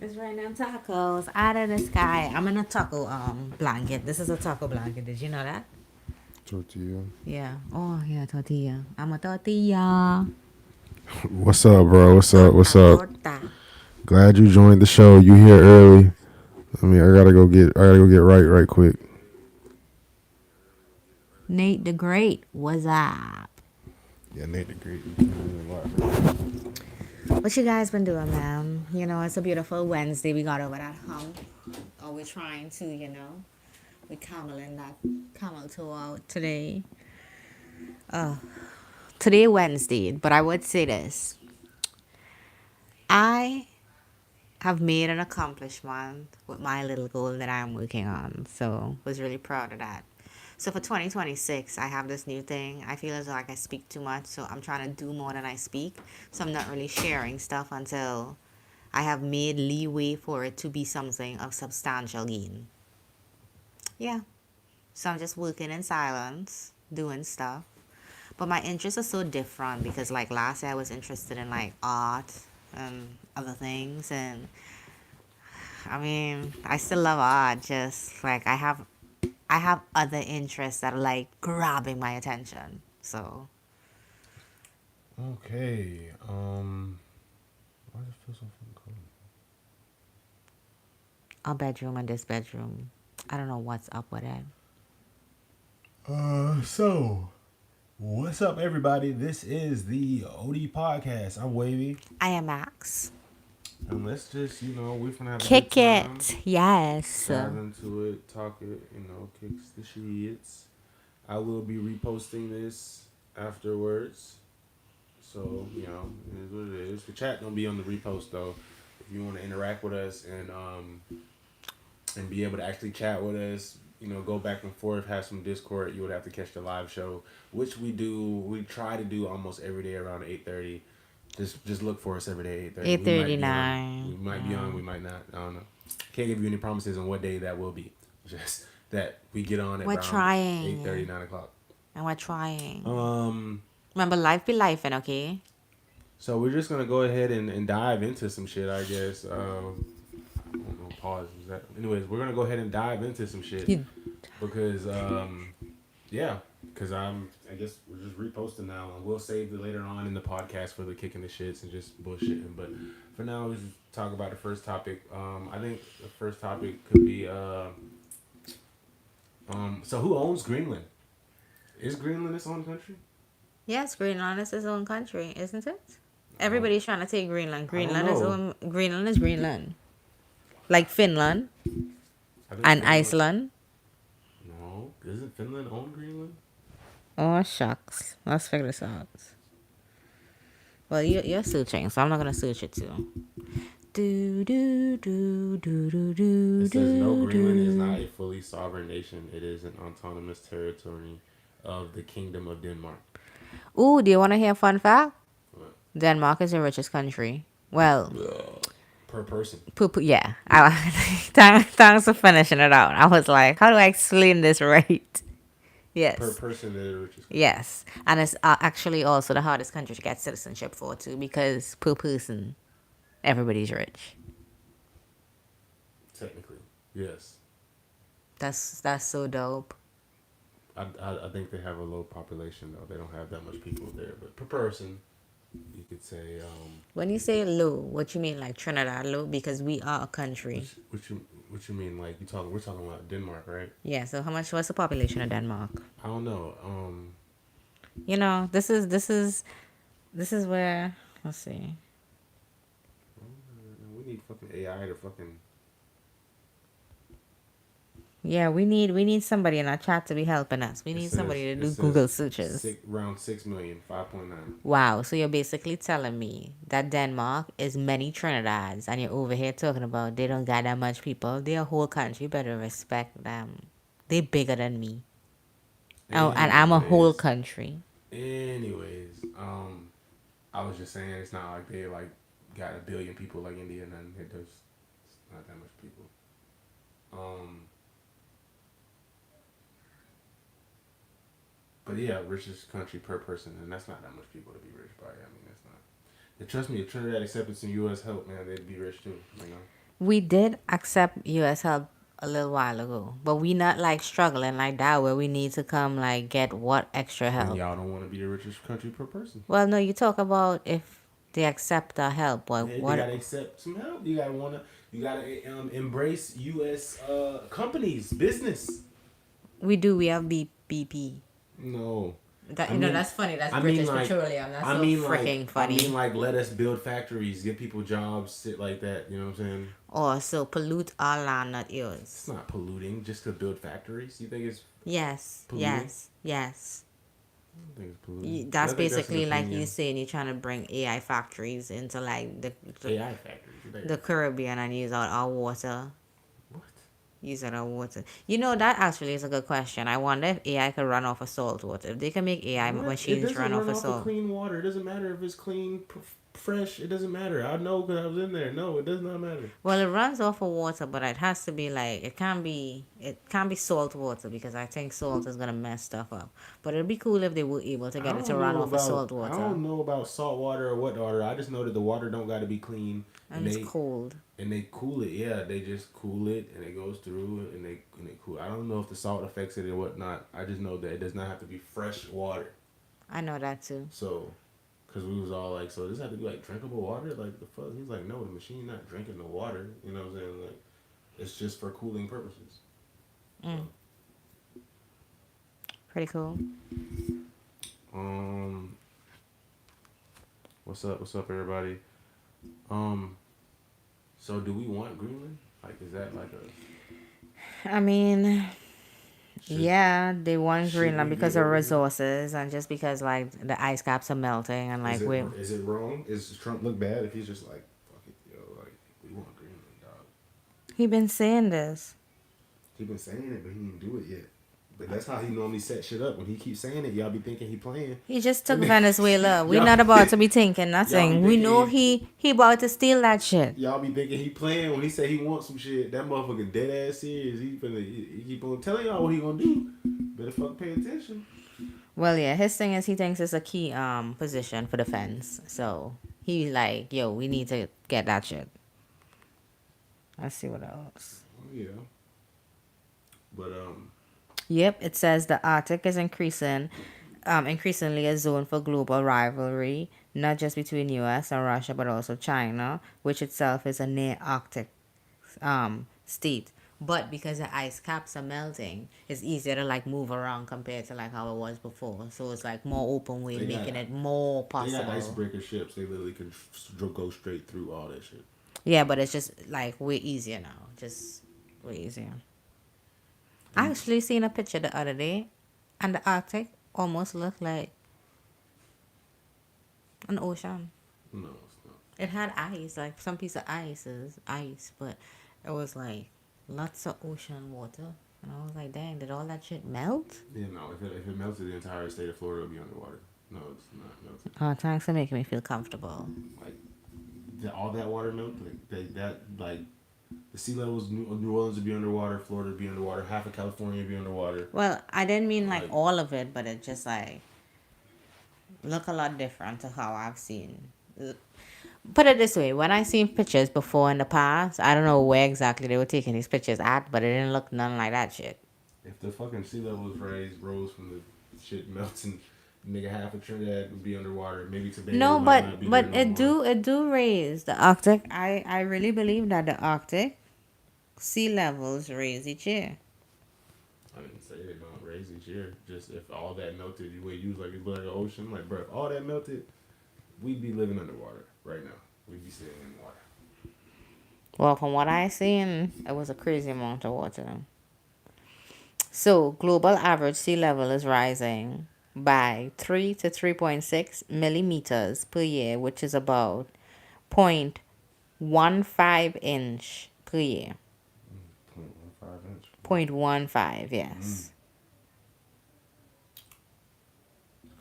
It's raining tacos out of the sky. I'm in a taco blanket. This is a taco blanket. Did you know that? Tortilla. Yeah. Oh yeah, tortilla. I'm a tortilla. What's up, bro? What's up? What's Torta, up? torta. Glad you joined the show. You here early. I gotta go get right quick. Nate the Great. What's up? Yeah, Nate agreed. What you guys been doing, man? You know, it's a beautiful Wednesday. We got over that hump. Or we're trying to, We're cameling that camel toe out today. Today Wednesday, but I would say this. I have made an accomplishment with my little goal that I'm working on. So was really proud of that. So for 2026, I have this new thing. I feel as though like I speak too much, so I'm trying to do more than I speak. So I'm not really sharing stuff until I have made leeway for it to be something of substantial gain. Yeah. So I'm just working in silence, doing stuff. But my interests are so different because like last year I was interested in like art and other things, and I mean, I still love art, just like I have other interests that are like grabbing my attention. So Okay. Why does it feel so fucking cold? a bedroom and this bedroom. I don't know what's up with it. So what's up, everybody? This is the OD podcast. I'm Wavy, I am Max. and let's just we're gonna have a good Kick time. it. Yes. Dive into it, talk it, kicks the shits. I will be reposting this afterwards. So, it is what it is. The chat gonna be on the repost though. If you want to interact with us and be able to actually chat with us, go back and forth, have some Discord, you would have to catch the live show, which we do. We try to do almost every day around 8:30. Just look for us every day 8:30. We might be on. We 8:39. might be on. Yeah. We might not. I don't know. Can't give you any promises on what day that will be. Just that we get on at We're around 8:30, trying. 9 o'clock. And we're trying. Um. Remember, life be life, and okay? So we're just gonna go ahead and dive into some shit, I guess. I don't know, pause. Was that? Anyways, we're gonna go ahead and dive into some shit You- because yeah, because I guess we're just reposting now, and we'll save it later on in the podcast for the kicking the shits and just bullshitting. But for now, let's just talk about the first topic. I think the first topic could be so who owns Greenland? Is Greenland its own country? Yes, Greenland is its own country, isn't it? I don't, Everybody's trying to take Greenland. I don't Greenland is know. own. Greenland is Greenland, like Finland I think and Finland. Iceland. No, isn't Finland own Greenland? Oh shucks, let's figure this out. Well, you're searching, so I'm not gonna search it too. Do do do do do do It says no, do Greenland is not do. a fully sovereign nation. It is an autonomous territory of the Kingdom of Denmark. Ooh, do you want to hear a fun fact? What? Denmark is the richest country. Well, Per person. poo poo. Yeah, thanks for finishing it out. I was like, how do I explain this right? Per Yes. person, they're the richest country. Yes, and it's actually also the hardest country to get citizenship for too, because per person, everybody's rich. Technically, yes. That's so dope. I think they have a low population though. They don't have that much people there, but per person, you could say When you say low, what you mean like Trinidad low? Because we are a country. what you mean like you talking? We're talking about Denmark, right? Yeah. So how much was the population of Denmark? I don't know. This is where, let's see. We need fucking AI to fucking. Yeah, we need somebody in our chat to be helping us. We need somebody to It do says Google searches. around 6 million, 5.9. Wow, so you're basically telling me that Denmark is many Trinidadians and you're over here talking about they don't got that much people. They're a whole country. You better respect them. They bigger than me. Oh, and I'm a whole Anyways, country. anyways, I was just saying it's not like they like got a billion people like India, and then it does not that much people. Um, But yeah, richest country per person, and that's not that much people to be rich by. I mean, that's not. And trust me, if Trinidad accepted some U.S. help, man, they'd be rich too. You know. We did accept U.S. help a little while ago, but we not like struggling like that where we need to come like get what extra Then help. y'all don't want to be the richest country per person. Well, no, you talk about if they accept our help, but They what gotta accept some help. You gotta wanna. You gotta embrace U.S. Companies, business. we do, we have BP. No, That I you know, mean, that's funny. That's I mean British like, Petroleum. That's I so mean like, freaking I mean funny. like, let us build factories, give people jobs, shit like that. You know what I'm saying? Or so pollute our land, not It's yours. not polluting just to build factories. You think it's Yes, polluting? yes, yes. I don't think it's polluting. That's I think that's an basically like you opinion. saying you're trying to bring AI factories into like the, AI factories. You think the Caribbean and use our water. what? Use our water. You know, that actually is a good question. I wonder if AI could run off of salt water. If they can make AI What? It machines doesn't run off run of off of salt. clean water. It doesn't matter if it's clean, fresh. It doesn't matter. I know because I was in there. No, it does not matter. Well, it runs off of water, but it has to be like it can't be salt water because I think salt is gonna mess stuff up. But it'd be cool if they were able to I get it to don't run know off of about salt I water. don't know about salt water or what water. I just know that the water don't got to be clean, And it's cold. and they cool it. Yeah, they just cool it and it goes through and they cool. I don't know if the salt affects it or whatnot. I just know that it does not have to be fresh water. I know that too. So, cause we was all like, so this had to be like drinkable water, like the fuck. He's like, no, the machine not drinking the water. You know what I'm saying? Like, it's just for cooling purposes. So, Pretty cool. um, what's up? What's up, everybody? Um, so do we want Greenland? Like, is that like a I mean, should yeah, they want should Greenland we be because of over here? resources and just because like the ice caps are melting and like we Is it wrong? Is Trump look bad if he's just like fuck it, yo, like we want Greenland, dog? he been saying this. He been saying it, but he didn't do it yet. But that's how he normally set shit up. When he keeps saying it, y'all be thinking he playing. He just took And then, Venezuela. We y'all, not about to be thinking y'all be nothing. We thinking know he about to steal that shit. y'all be thinking he playing when he say he wants some shit. That motherfucker dead ass serious. He keep on telling y'all what he gonna do. Better fuck pay attention. Well, yeah, his thing is he thinks it's a key position for defense. So he like, yo, we need to get that shit. Let's see what else. Oh, yeah, but Yep, it says the Arctic is increasingly a zone for global rivalry, not just between U.S. and Russia, but also China, which itself is a near Arctic state. But because the ice caps are melting, it's easier to like move around compared to like how it was before. So it's like more open way, they got making it more they got possible. icebreaker ships. They literally can go straight through all that shit. Yeah, but it's just like way easier now. Just way easier. I And actually seen a picture the other day, and the Arctic almost looked like an ocean. no, it's not. It had ice, like some piece of ice is ice, but it was like lots of ocean water. And I was like, dang, did all that shit melt? Yeah, no. If it melted, the entire state of Florida would be underwater. No, it's not melted. Oh, thanks for making me feel comfortable. Like all that water melted. Like the sea levels. New Orleans would be underwater. Florida would be underwater. Half of California would be underwater. Well, I didn't mean like Like all of it, but it just like look a lot different to how I've seen. Put it this way, when I seen pictures before in the past, I don't know where exactly they were taking these pictures at, but it didn't look none like that shit. if the fucking sea levels rose from the shit melting, nigga, half of Trinidad would be underwater. Maybe Tobago No, might not be there but no more. it do raise the Arctic. I really believe that the Arctic sea levels raise each year. I didn't say they're gonna raise each year. Just if all that melted, you would use like it's like an ocean. Like, bro, if all that melted, we'd be living underwater right now. We'd be sitting in water. Well, from what I seen, it was a crazy amount of water. So, global average sea level is rising by 3 to 3.6 millimeters per year, which is about 0.15 inch per year. 0.15 inch. 0.15, yes.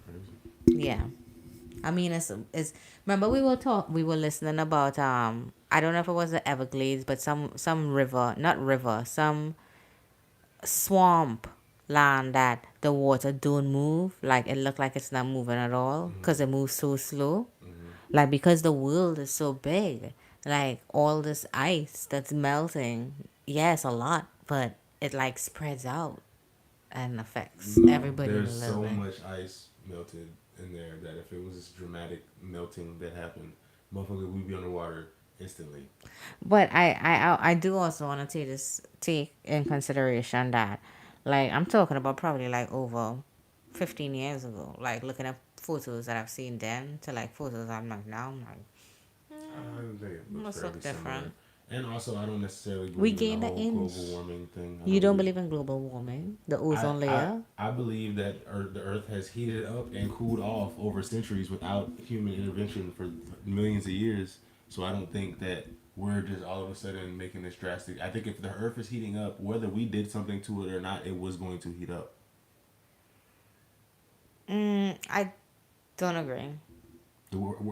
Crazy. Yeah. I mean, it's remember we were listening about I don't know if it was the Everglades, but some river, not river, some swamp land that the water don't move, like it look like it's not moving at all because it moves so slow. Like because the world is so big, like all this ice that's melting, yes, a lot, but it like spreads out and affects No, everybody a there's little so bit. much ice melted in there that if it was this dramatic melting that happened, motherfucker, we'd be underwater instantly. But I do also want to take in consideration that, like, I'm talking about probably like over 15 years ago. Like looking at photos that I've seen then to like photos I'm like now, I'm like, I think it looks must fairly look similar. different. And also, I don't necessarily We believe in the gained an whole inch. global warming thing. I You don't don't believe. believe in global warming, the I, ozone I, layer? I believe that the Earth has heated up and cooled off over centuries without human intervention for millions of years. So I don't think that we're just all of a sudden making this drastic. I think if the Earth is heating up, whether we did something to it or not, it was going to heat up. I don't agree.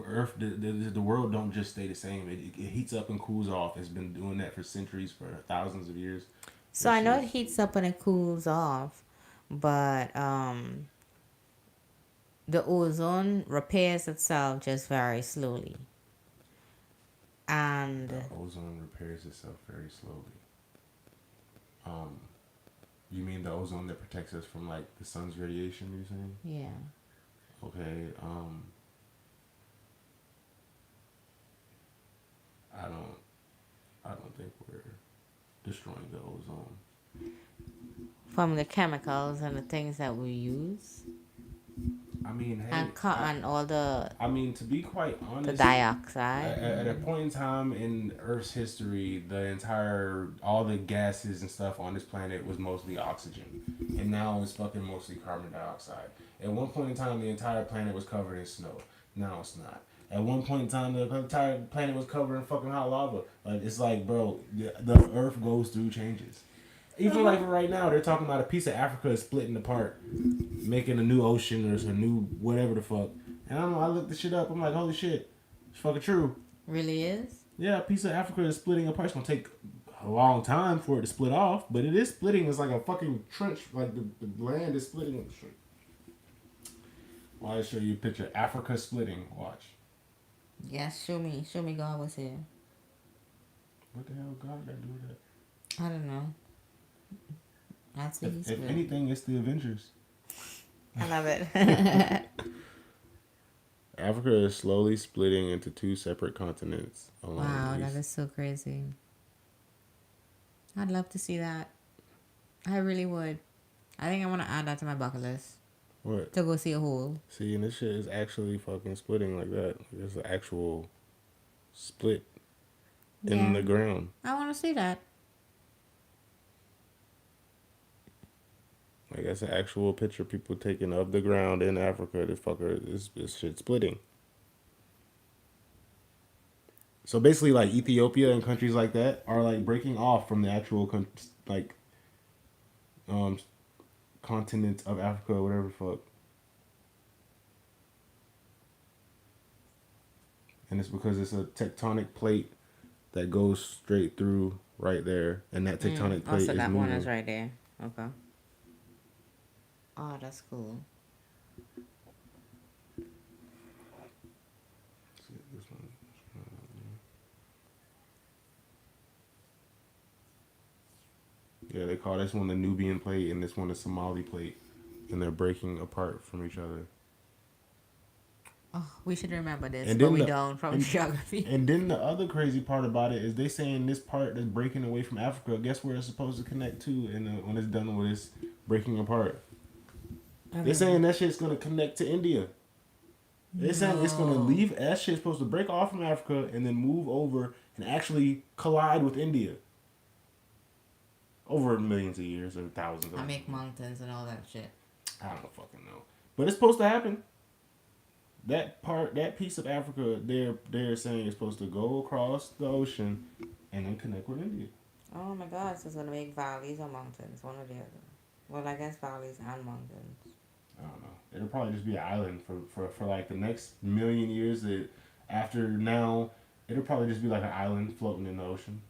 Earth, the world don't just stay the same. It heats up and cools off. It's been doing that for centuries, for thousands of years. So This I know shit it is heats up and it cools off, but the ozone repairs itself just very slowly. And the ozone repairs itself very slowly. Um, you mean the ozone that protects us from like the sun's radiation? You're saying? yeah. Okay. I don't. I don't think we're destroying the ozone. From the chemicals and the things that we use I mean, and hey, cut and all I mean, to be quite the honest, dioxide. at a point in time in Earth's history, all the gases and stuff on this planet was mostly oxygen, and now it's fucking mostly carbon dioxide. At one point in time, the entire planet was covered in snow. Now it's not. At one point in time, the entire planet was covered in fucking hot lava. Like it's like, bro, the Earth goes through changes. Even like right now, they're talking about a piece of Africa is splitting apart, making a new ocean or a new whatever the fuck. And I looked the shit up. I'm like, holy shit, it's fucking true. Really is? Yeah, a piece of Africa is splitting apart. It's gonna take a long time for it to split off, but it is splitting. It's like a fucking trench. Like the land is splitting. Why I show you a picture? Africa splitting. Watch. Yes, show me. Show me God was here. What the hell God got to do with that? I don't know. That's what he If split. anything, it's the Avengers. I love it. Africa is slowly splitting into two separate continents along Wow, the that east. is so crazy. I'd love to see that. I really would. I think I want to add that to my bucket list What? to go see a hole. See, and this shit is actually fucking splitting like that. There's an actual split in Yeah, the ground. I want to see that. Like that's an actual picture people taking of the ground in Africa. This fucker is this shit splitting. So basically, like Ethiopia and countries like that are like breaking off from the actual like um continent of Africa, or whatever the fuck. And it's because it's a tectonic plate that goes straight through right there, and that tectonic Oh, plate so is that one is moving. right there. Okay. Oh, that's cool. This one. Yeah, they call this one the Nubian plate and this one the Somali plate, and they're breaking apart from each other. Oh, we should remember this, And but then we the don't from and, geography. and then the other crazy part about it is they saying this part that's breaking away from Africa. Guess where it's supposed to connect to, and when it's done with this breaking apart, they're saying that shit's gonna connect to India. They're saying it's gonna No. leave. That shit's supposed to break off from Africa and then move over and actually collide with India over millions of years or thousands of I years. make mountains and all that shit. I don't fucking know, but it's supposed to happen. That piece of Africa, they're saying it's supposed to go across the ocean and then connect with India. Oh my god, so it's gonna make valleys or mountains, one or the other. Well, I guess valleys and mountains. I don't know. It'll probably just be an island for like the next million years. That after now, it'll probably just be like an island floating in the ocean.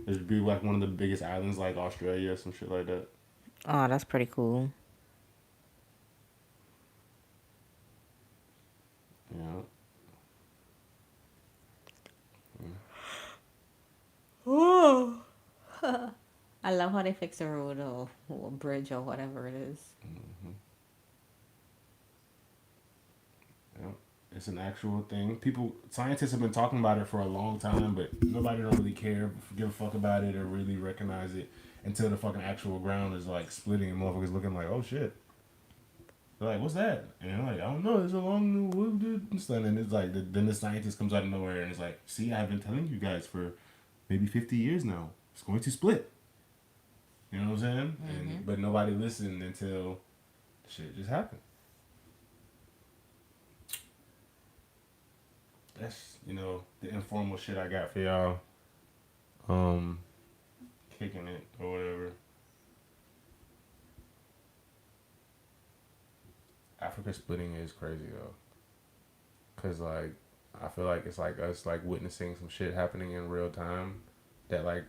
It'd be like one of the biggest islands, like Australia or some shit like that. Oh, that's pretty cool. Yeah. Oh. I love how they fix a road or a bridge or whatever it is. Mm-hmm. Yeah. It's an actual thing. People, scientists have been talking about it for a long time, but nobody don't really care, give a fuck about it, or really recognize it until the fucking actual ground is like splitting and motherfuckers looking like, oh shit. They're like, what's that? And I'm like, I don't know. There's a long wood, dude. And it's like, then the scientist comes out of nowhere and it's like, see, I've been telling you guys for maybe 50 years now. It's going to split. You know what I'm saying? Mm-hmm. And but nobody listened until shit just happened. That's the informal shit I got for y'all. Um, Kicking it or whatever. Africa splitting is crazy though, cause like I feel like it's like us like witnessing some shit happening in real time that like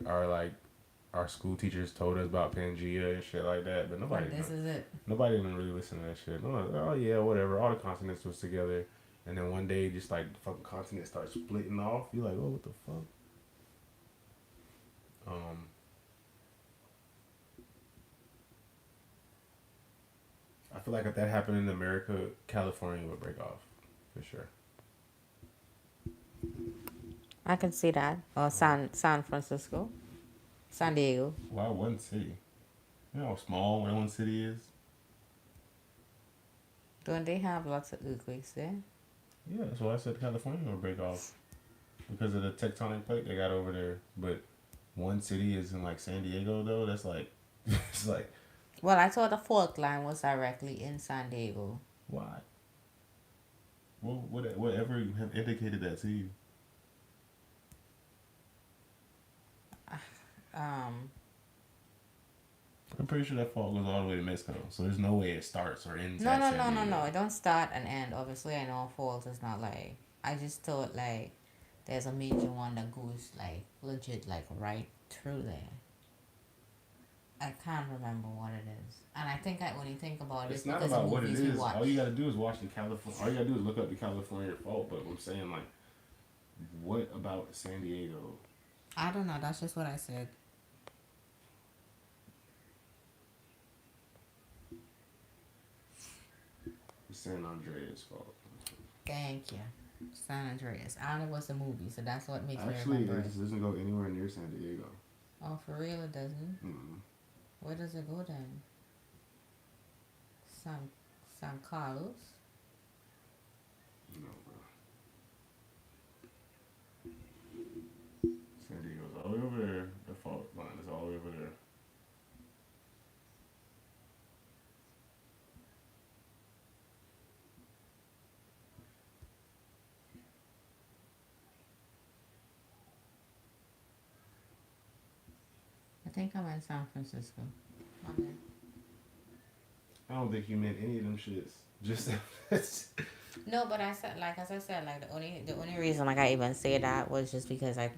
our school teachers told us about Pangea and shit like that, but And this is it. nobody didn't really listen to that shit. No, like, oh yeah, whatever. All the continents was together, and then one day just like the fucking continent starts splitting off. You're like, oh, what the fuck? Um, I feel like if that happened in America, California would break off for sure. I can see that. Or San Francisco, San Diego. Why one city? You know how small one city is. Don't they have lots of earthquakes there? Yeah, that's why I said California would break off because of the tectonic plate they got over there. But one city is in like San Diego though. That's like it's like Well, I thought the fault line was directly in San Diego. why? Well, whatever have indicated that to you? Um, I'm pretty sure that fault goes all the way to Mexico, so there's no way it starts or ends no, at no, San no, no, Diego. no. It don't start and end. Obviously, I know fault is not like. I just thought like there's a major one that goes like legit like right through there. I can't remember what it is, and I think I only think about it It's not because of about what it movies we is. watch. All you gotta do is watch the California. All you gotta do is look up the California fault. But I'm saying like, what about San Diego? I don't know. That's just what I said. San Andreas fault. Thank you. San Andreas. I don't know what's the movie, so that's what makes me Actually, remember it it. doesn't go anywhere near San Diego. Oh, for real, it doesn't. Mm-mm. Where does it go then? San San Carlos. No, bro. San Diego's all the way over there. The fault line is all the way over there. I think I'm in San Francisco. My bad. I don't think you meant any of them shits. Just No, but I said like as I said like the only reason like I even say that was just because I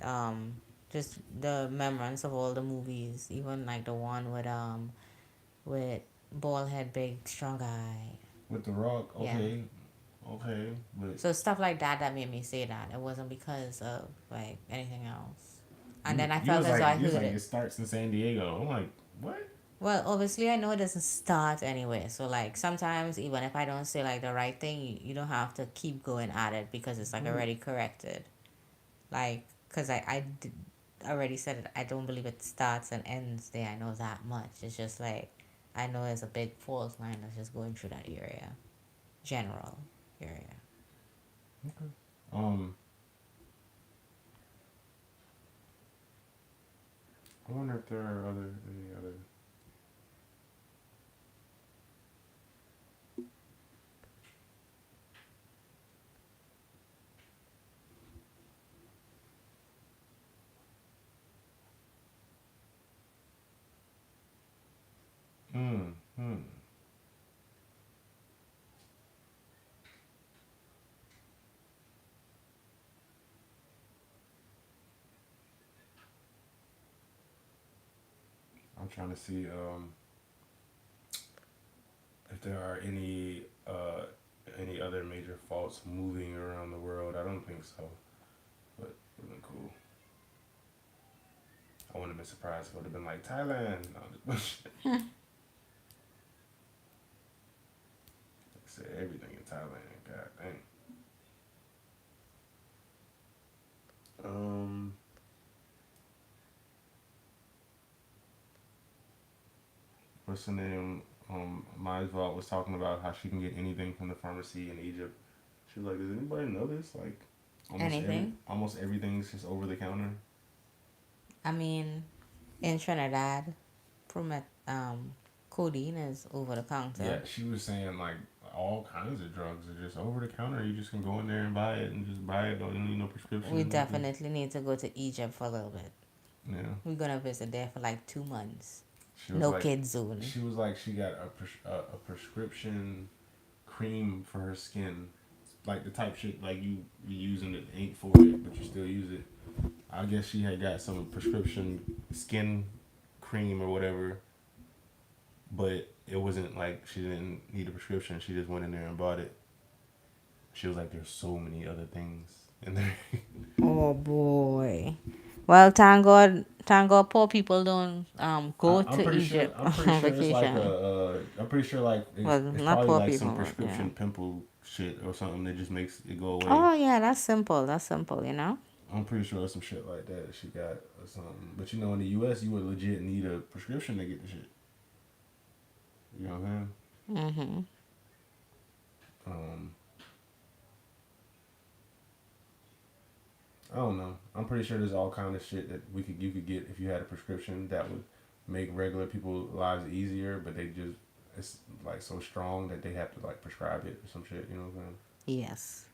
just the remembrance of all the movies, even like the one with bald head, big strong guy. with the rock. Yeah. Okay, okay, but So stuff like that made me say that. It wasn't because of like anything else. And then I felt as though I you was heard like it. it starts in San Diego. I'm like, what? Well, obviously, I know it doesn't start anyway. So, like, sometimes even if I don't say like the right thing, you don't have to keep going at it because it's like But already corrected. Like, because already said it. I don't believe it starts and ends there. I know that much. It's just like I know there's a big fault line that's just going through that area, general area. okay. Um, I wonder if there are any other. Hmm. I'm trying to see if there are any any other major faults moving around the world. I don't think so, but it would have been cool. I wouldn't have been surprised if it would have been like Thailand. No, just said everything in Thailand. God dang. Um, what's the name? Maisvalt was talking about how she can get anything from the pharmacy in Egypt. She was like, "Does anybody know this? Like, Anything? almost everything's just over the counter." I mean, in Trinidad, codeine is over the Yeah, counter. she was saying like all kinds of drugs are just over the counter. You just can go in there and buy it and just buy it. Don't need no prescription. We Nothing. definitely need to go to Egypt for a little bit. Yeah. We're gonna visit there for like 2 months. She was No like, kid zone. she got a prescription cream for her skin, like the type shit like you using it ain't for it, but you still use it. I guess she had got some prescription skin cream or whatever, but it wasn't like she didn't need a prescription. She just went in there and bought it. She was like, "There's so many other things in there." Oh boy. Well, thank God, poor people don't go I'm to pretty sure. Egypt I'm pretty on sure it's like vacation. I'm pretty sure like Well, it's not probably poor like some people, but yeah. prescription pimple shit or something that just makes it go away. Oh yeah, that's simple. That's simple, you know. I'm pretty sure it's some shit like that she got or something. But you know, in the U.S., you would legit need a prescription to get the shit. You know what I'm Mhm. saying? I don't know. I'm pretty sure there's all kind of shit that you could get if you had a prescription that would make regular people's lives easier, but they just it's like so strong that they have to like prescribe it or some shit. You know what I'm saying? Yes.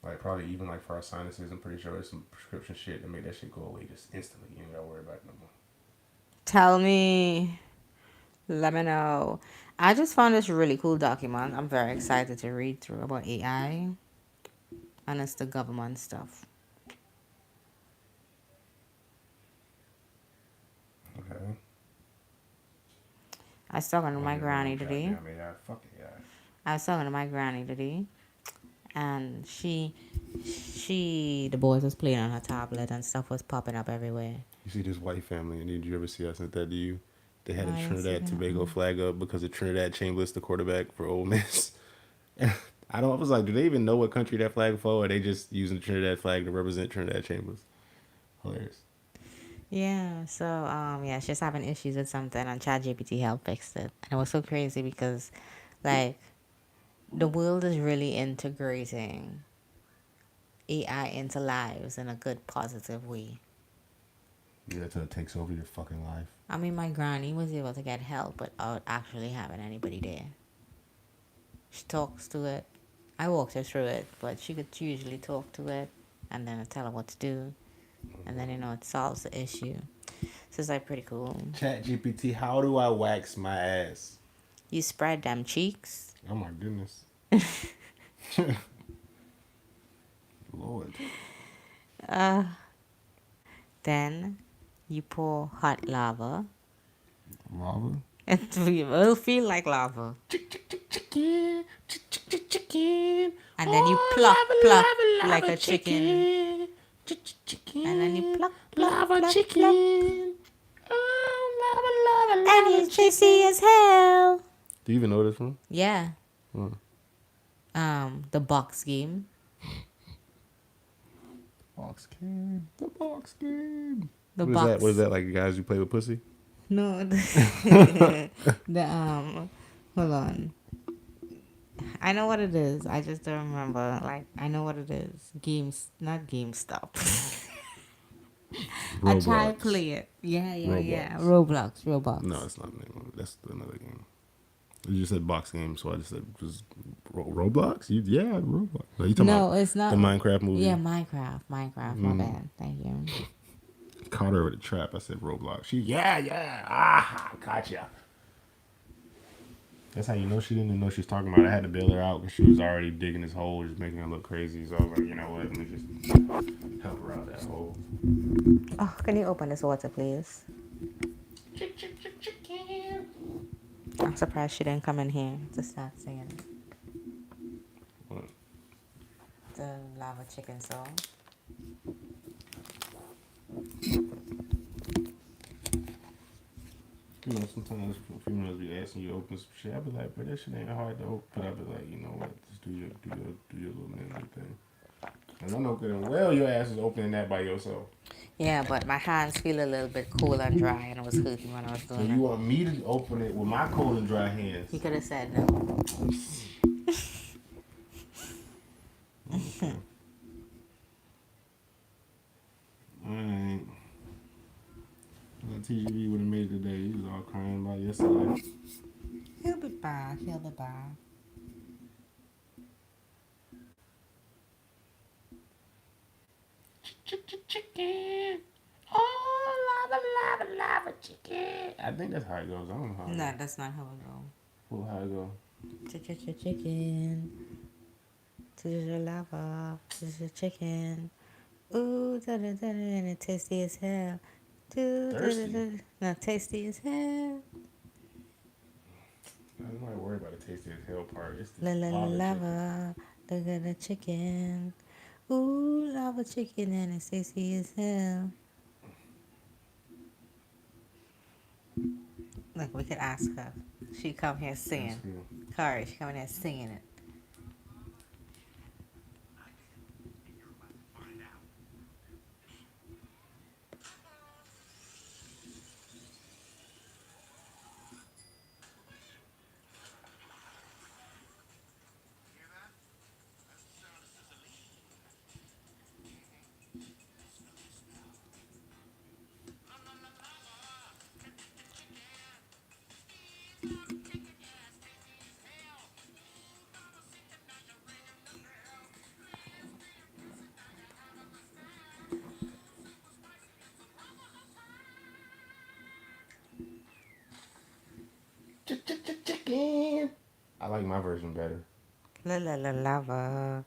Like probably even like for our sinuses, I'm pretty sure there's some prescription shit that make that shit go away just instantly. You ain't gotta worry about it no more. Tell me. Let me know. I just found this really cool document. I'm very excited to read through about AI, and it's the government stuff. Okay. I was talking to Oh my yeah, no granny today. goddamn AI. Fuck AI. I was talking to my granny today, and the boys was playing on her tablet and stuff was popping up everywhere. You see this white family, and did you ever see I sent that to you? They had No, a I didn't see Trinidad that. Tobago flag up because of Trinidad Chambliss, the quarterback for Ole Miss. I don't. I was like, do they even know what country that flag for? Or are they just using the Trinidad flag to represent Trinidad Chambliss? Hilarious. Yeah, so yeah, she's having issues with something and ChatGPT helped fix it. And it was so crazy because like the world is really integrating AI into lives in a good positive way. Yeah, until it takes over your fucking life. I mean, my granny was able to get help without actually having anybody there. She talks to it. I walked her through it, but she could usually talk to it and then I tell her what to do. And then, it solves the issue. So it's like pretty cool. Chat GPT, how do I wax my ass? You spread them cheeks. Oh my goodness. Lord. Then you pour hot lava. Lava? It will feel like lava. Chicken. Chicken. And then you Oh, pluck lava, like lava, a chicken. chicken. And then you pluck, Lava pluck. chicken. Oh, And it's juicy as hell. Do you even know this one? Yeah. Huh. The box game. Box game. The box game. The What is box. that? What is that, like guys who play with pussy? No. Hold on. I know what it is. I just don't remember. Like, I know what it is. Not GameStop. I tried to play it. Yeah. Roblox. No, it's not the name of it. That's another game. You just said box game, so I just said just Roblox. Yeah, Roblox. No, you talking No, about it's not. the Minecraft movie? Yeah, Minecraft. My bad. Thank you. Caught her with a trap. I said Roblox. Gotcha. That's how you know she didn't even know she was talking about it. I had to bail her out because she was already digging this hole, just making her look crazy. So I was like, you know what? Let me just help her out that hole. Oh, can you open this water, please? I'm surprised she didn't come in here to start singing. the lava chicken song. You know, sometimes females be asking you to open some shit. I be like, but that shit ain't hard to open. But I be like, you know what? Just do your little manly thing. And I know good and well your ass is opening that by yourself. Yeah, but my hands feel a little bit cold and dry, and it was hurting when I was So doing you it. want me to open it with my cold and dry hands? You could have said no. Okay. Alright. TGV would have made it today. He was all crying about yesterday. He'll be back. He'll be back. Chicken. Oh, lava chicken. I think that's how it goes. I don't know how it No, goes. that's not how it goes. Well, how it go? Chicken. To the lava. To the chicken. Ooh, da da da da, and it tasty as hell. Do da da Thirsty. da. No, tasty as hell. I'm not worried about the tasty as hell part. It's La la the la lava chicken. lava. Look at the chicken. Ooh, lava chicken, and it's tasty as hell. Look, we could ask her. She come here That's singing. cool. Kari, she come in here singing it. Chicken. I like my version better. La la la lava.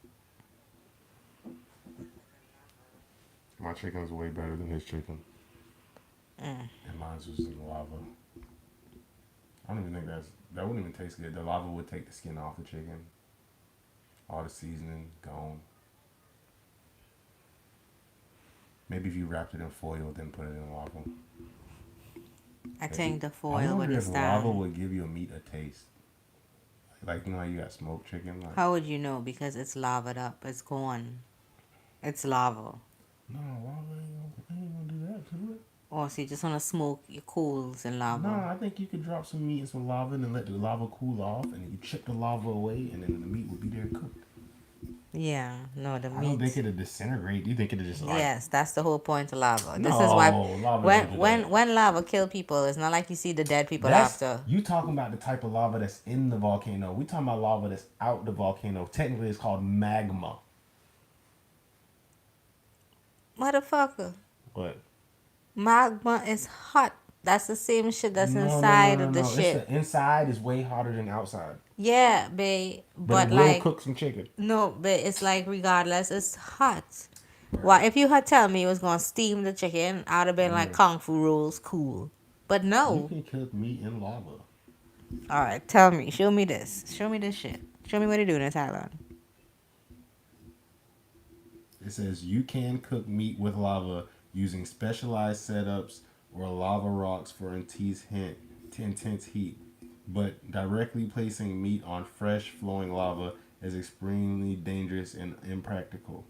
My chicken's way better than his chicken. Mm. And mine's was in lava. I don't even think that wouldn't even taste good. The lava would take the skin off the chicken. All the seasoning gone. Maybe if you wrapped it in foil, then put it in lava. I think the I foil wonder would if lava stand. would give your meat a taste. Like, you know how you got smoked chicken? Like, How would you know? Because it's lavaed up. It's gone. It's lava. no, lava ain't gonna do that to it. Or so you just want to smoke your coals in lava. Nah, I think you could drop some meat in some lava and then let the lava cool off, and then you chip the lava away, and then the meat will be there cooked. Yeah, no, the I don't think meat. it'll disintegrate. You think it'll just like Yes, that's the whole point of lava. This is why no lava when don't do when that. when lava kill people, it's not like you see the dead people That's after. you talking about the type of lava that's in the volcano. We talking about lava that's out the volcano. Technically, it's called magma. Motherfucker, But magma is hot. That's the same shit that's no, no, no, inside no, of the no. It's shit. the inside is way hotter than outside, Yeah, babe. but it But will like cook some chicken. no, but it's like regardless, it's hot. Why? If you had tell me it was gonna steam the chicken, I'd have been like Mm. kung fu rules, cool. But You no. can cook meat in lava. All right, tell me. Show me this. Show me this shit. Show me what they do in Thailand. It says you can cook meat with lava using specialized setups or lava rocks for intense heat, but directly placing meat on fresh flowing lava is extremely dangerous and impractical,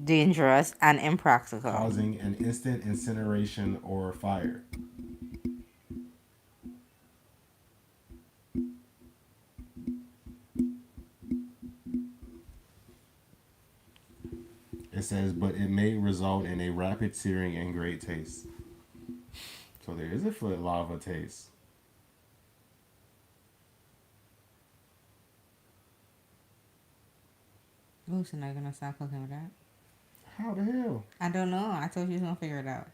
Dangerous and impractical. causing an instant incineration or fire. It says, but it may result in a rapid searing and great taste. So there is a foot lava taste. Oh, so now you're gonna start cooking with that? How the hell? I don't know. I told you was gonna figure it out.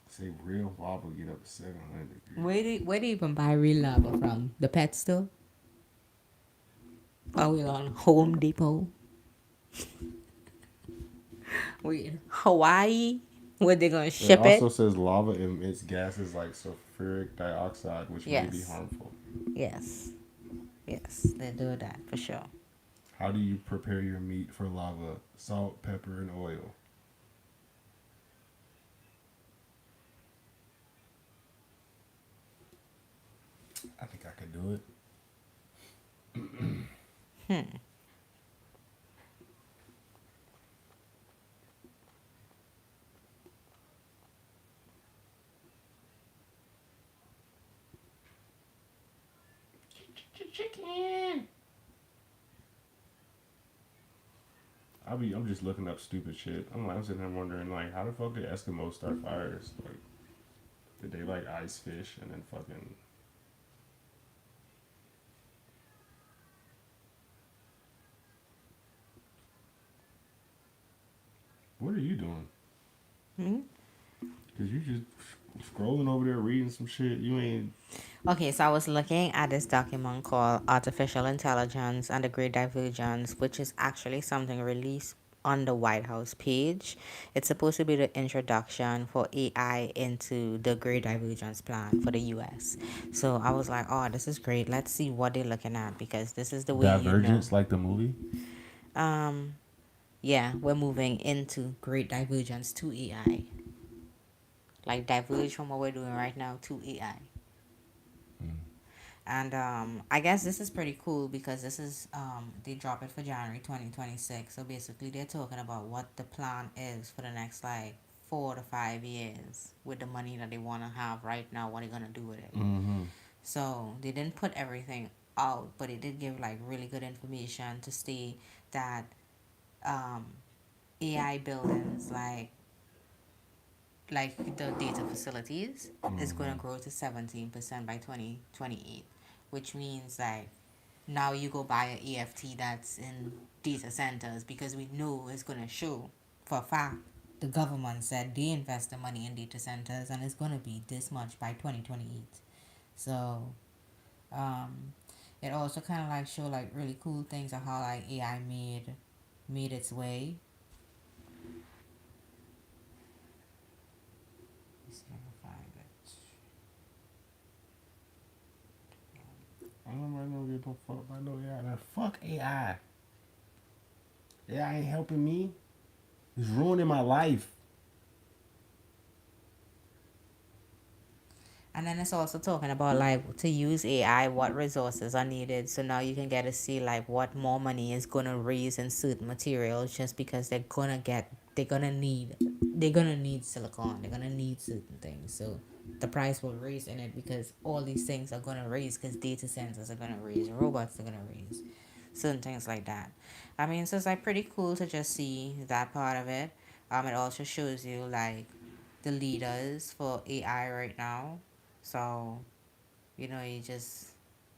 Say real lava get up to 700 degrees. Where do you even buy real lava from? The pet store? Are we on Home Depot? We in Hawaii? Where they gonna It ship it? also says lava emits gases like sulfuric dioxide, which may be Yes. harmful. Yes. Yes, they do that for sure. How do you prepare your meat for lava? Salt, pepper, and oil. I think I could do it. Chicken. I'm just looking up stupid shit. I'm sitting there wondering like how the fuck did Eskimos start fires? Like did they like ice fish and then fucking what are you doing? Hmm? Cause you just scrolling over there reading some shit. You ain't. Okay, so I was looking at this document called Artificial Intelligence and the Great Divergence, which is actually something released on the White House page. It's supposed to be the introduction for AI into the Great Divergence plan for the US. So I was like, oh, this is great. Let's see what they're looking at because this is the way you know. Divergence, like the movie. Um, yeah, we're moving into Great Divergence to AI. Like diverge from what we're doing right now to AI. And I guess this is pretty cool because this is they drop it for January 2026. So basically they're talking about what the plan is for the next like 4 to 5 years with the money that they want to have right now, what they're gonna do with it. Mm-hmm. So they didn't put everything out, but it did give like really good information to see that um, AI buildings like the data facilities is going to grow to 17% by 2028, which means like now you go buy an EFT that's in data centers because we know it's going to show for a fact the government said they invest the money in data centers and it's going to be this much by 2028. So um, it also kind of like show like really cool things of how like AI made its way. Let's see if I can find it. I don't give a fuck. I know AI. Now, fuck AI. AI ain't helping me. It's ruining my life. And then it's also talking about like to use AI, what resources are needed. So now you can get to see like what more money is gonna raise in certain materials just because they're gonna need silicon, they're gonna need certain things. So the price will raise in it because all these things are gonna raise because data centers are gonna raise, robots are gonna raise, certain things like that. I mean, so it's like pretty cool to just see that part of it. It also shows you like the leaders for AI right now. So, you just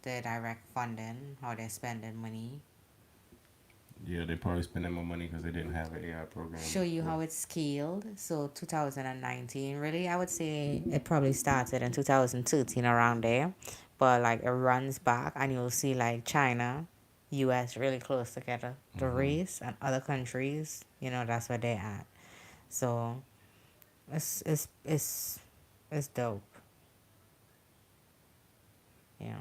the direct funding, how they're spending money. Yeah, they probably spending more money because they didn't have an AI program Show you before. how it's scaled. So 2019, really, I would say it probably started in 2013 around there. But like it runs back and you'll see like China, US really close together. The Mm-hmm. race and other countries, that's where they're at. So it's dope. Yeah.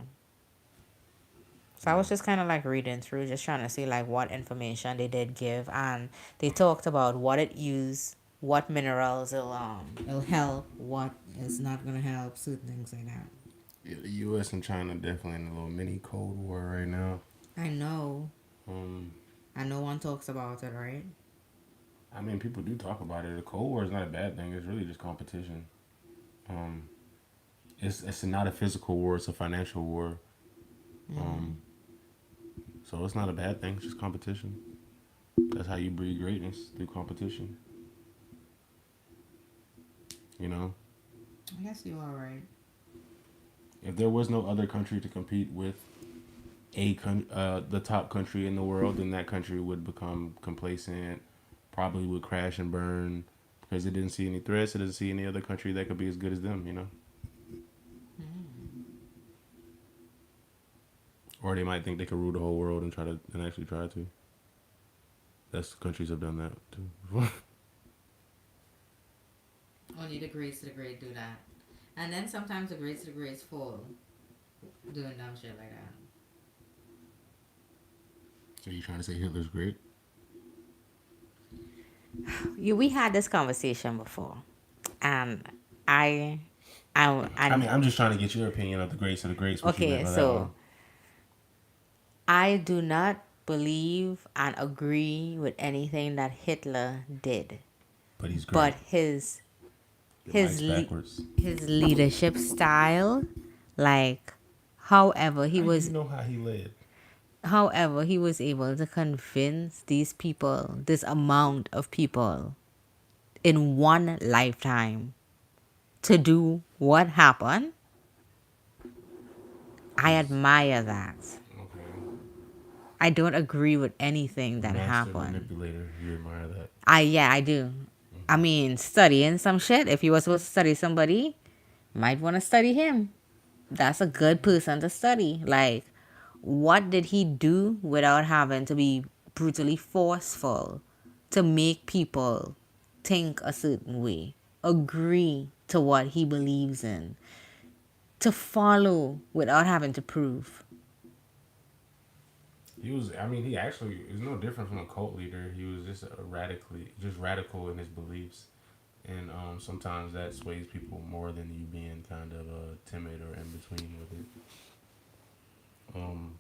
So I Yeah. was just kind of like reading through, just trying to see like what information they did give, and they talked about what it used, what minerals it'll help, what is not gonna help, certain things like that. Yeah, the U.S. and China definitely in a little mini Cold War right now. I know, Um, and no one talks about it, right? I mean, people do talk about it. The Cold War is not a bad thing. It's really just competition. Um, it's not a physical war. It's a financial war. Mm. Um, so it's not a bad thing. It's just competition. That's how you breed greatness through competition. You know, I guess you are right. if there was no other country to compete with the top country in the world, then that country would become complacent, probably would crash and burn because it didn't see any threats. It doesn't see any other country that could be as good as them. Mm. Or they might think they could rule the whole world and actually try to. That's countries have done that too. Only the greats of the great do that, and then sometimes the greats of the greats fall doing dumb shit like that. Are you trying to say Hitler's great? We had this conversation before, and I, I, I mean, and I'm just trying to get your opinion of the greats of the greats. What you meant okay, by that so one? I do not believe and agree with anything that Hitler did, But he's but great. Your his mic's le- backwards. his leadership style, like, however he How do you was, know how he led? however he was able to convince these people, this amount of people, in one lifetime, to do what happened. I He's admire that. okay. I don't agree with anything that Master happened. manipulator. You admire that. I do. I mean, studying some shit. If you were supposed to study somebody, you might want to study him. That's a good person to study. Like, what did he do without having to be brutally forceful to make people think a certain way, agree to what he believes in, to follow without having to prove? He was. I mean, he actually is no different from a cult leader. He was just just radical in his beliefs, and sometimes that sways people more than you being kind of timid or in between with it. Um,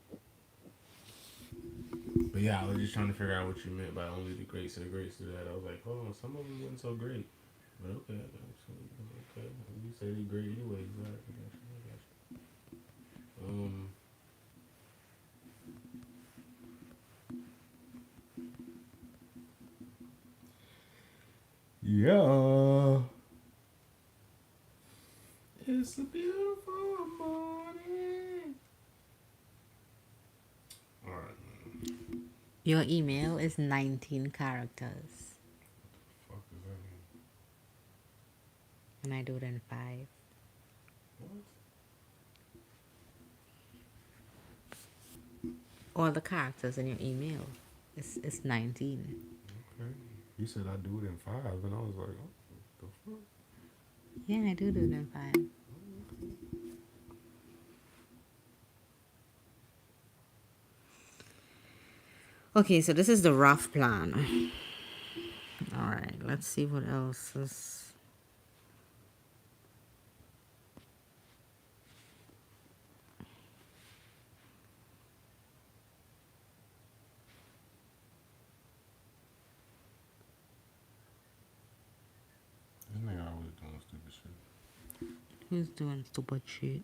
but yeah, I was just trying to figure out what you meant by only the greats of the greats do that. I was like, oh, some of them wasn't so great, but okay, okay. You say they great anyways. Right? I got you. I got you. Yeah. It's a beautiful morning. All right, man. Your email is 19 characters, Fuck does that mean? and I do it in 5. What? All the characters in your email is 19. Okay. You said I do it in 5, and I was like, oh, the fuck? Yeah, I do it in 5. Okay, so this is the rough plan. All right, let's see what else is. This nigga always doing stupid shit. Who's doing stupid shit?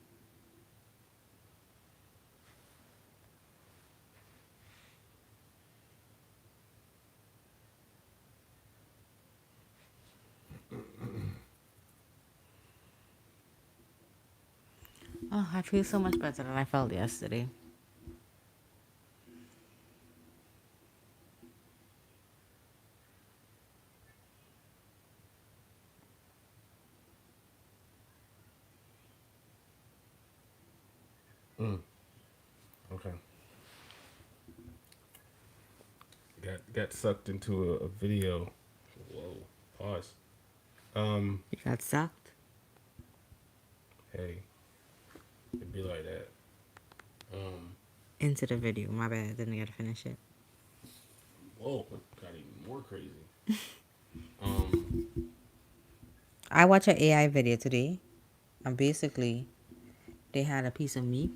Oh, I feel so much better than I felt yesterday. Mm. Okay. Got sucked into a video. Whoa. Pause. You got sucked Hey, it'd be like that. Um. into the video. My bad, didn't get to finish it. Whoa. Got even more crazy. Um. I watched an AI video today, and basically, they had a piece of meat,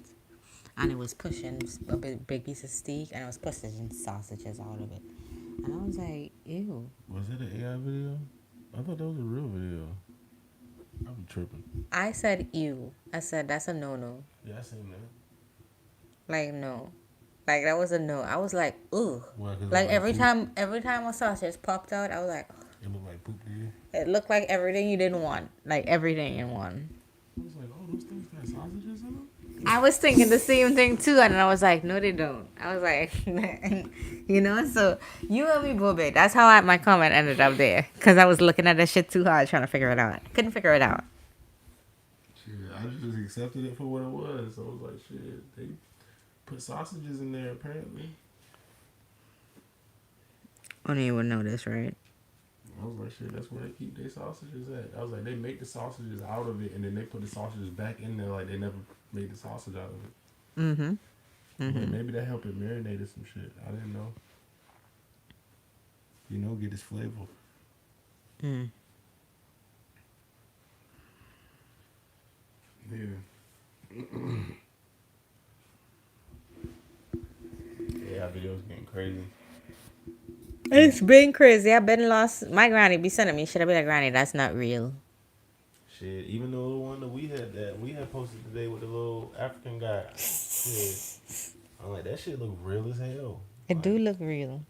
and it was pushing a big piece of steak, and it was pushing sausages out of it. And I was like, ew. Was it an AI video? I thought that was a real video. I be tripping. I said ew. I said that's a no no. Yeah, I seen that. Like no. Like that was a no. I was like, ugh. Why? Cause it looked Like like poop. every time a sausage popped out, I was like, It looked like poop to you. it looked like everything you didn't want. Like everything in one. I was like, oh, those things got sausages in them. I was thinking the same thing too, and I was like, no, they don't. I was like, you know, so you and me, Bobby. That's how my comment ended up there, because I was looking at that shit too hard trying to figure it out. Couldn't figure it out. Shit, I just accepted it for what it was. So I was like, shit, they put sausages in there apparently. Only you would know this, right? I was like, shit, that's where they keep their sausages at. I was like, they make the sausages out of it, and then they put the sausages back in there like they never made the sausage out of it. Mm-hmm. I'm like, maybe that helped it marinate or some shit. I didn't know. Get its flavor. Mm. Yeah. Yeah, videos getting crazy. It's been crazy. I've been lost. My granny be sending me shit. I be like, Granny, that's not real. Shit, even the little one that we had posted today with the little African guy. Shit, I'm like that shit look real as hell. It Like, do look real.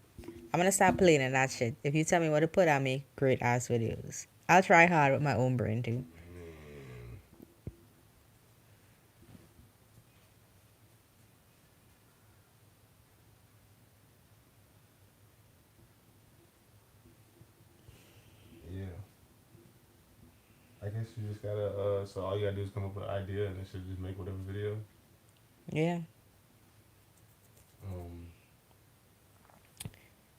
I'm gonna stop playing in that shit. If you tell me what to put, I'll make great ass videos. I'll try hard with my own brain too. man, yeah. I guess you just gotta. So all you gotta do is come up with an idea, and then should just make whatever video. Yeah, Um,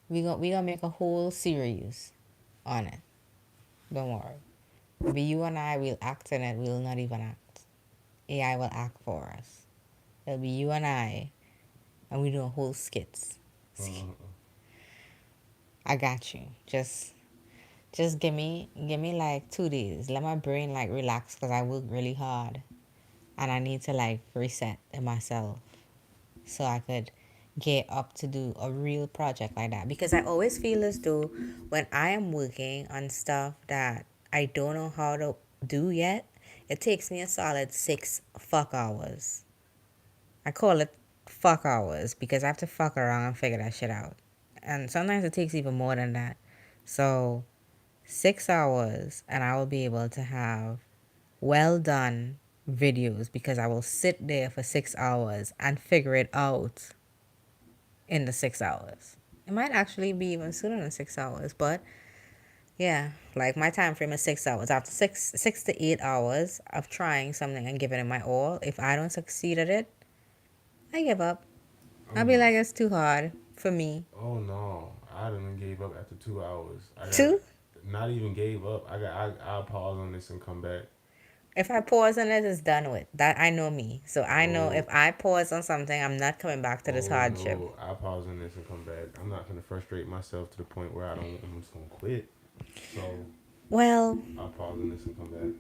we gonna make a whole series on it. Don't worry. It'll be you and I. We'll act in it. We'll not even act. AI will act for us. It'll be you and I, and we do a whole skits. uh, I got you. Just give me like 2 days. Let my brain like relax because I work really hard, and I need to like reset in myself so I could get up to do a real project like that. Because I always feel as though when I am working on stuff that I don't know how to do yet, it takes me a solid 6 fuck hours. I call it fuck hours because I have to fuck around and figure that shit out. And sometimes it takes even more than that. So 6 hours and I will be able to have well done videos because I will sit there for 6 hours and figure it out in the 6 hours. It might actually be even sooner than 6 hours, but yeah, like my time frame is 6 hours. After six to 8 hours of trying something and giving it my all, if I don't succeed at it, I give up. oh I'll be no, like, it's too hard for me. oh no, I done gave up after 2 hours. I got Two, not even gave up. I'll pause on this and come back. if I pause on it, it's done with. That I know me. So I know if Oh, I pause on something, I'm not coming back to this oh hardship. no, I'll pause on this and come back. I'm not gonna frustrate myself to the point where I'm just gonna quit. So Well, I'll pause on this and come back.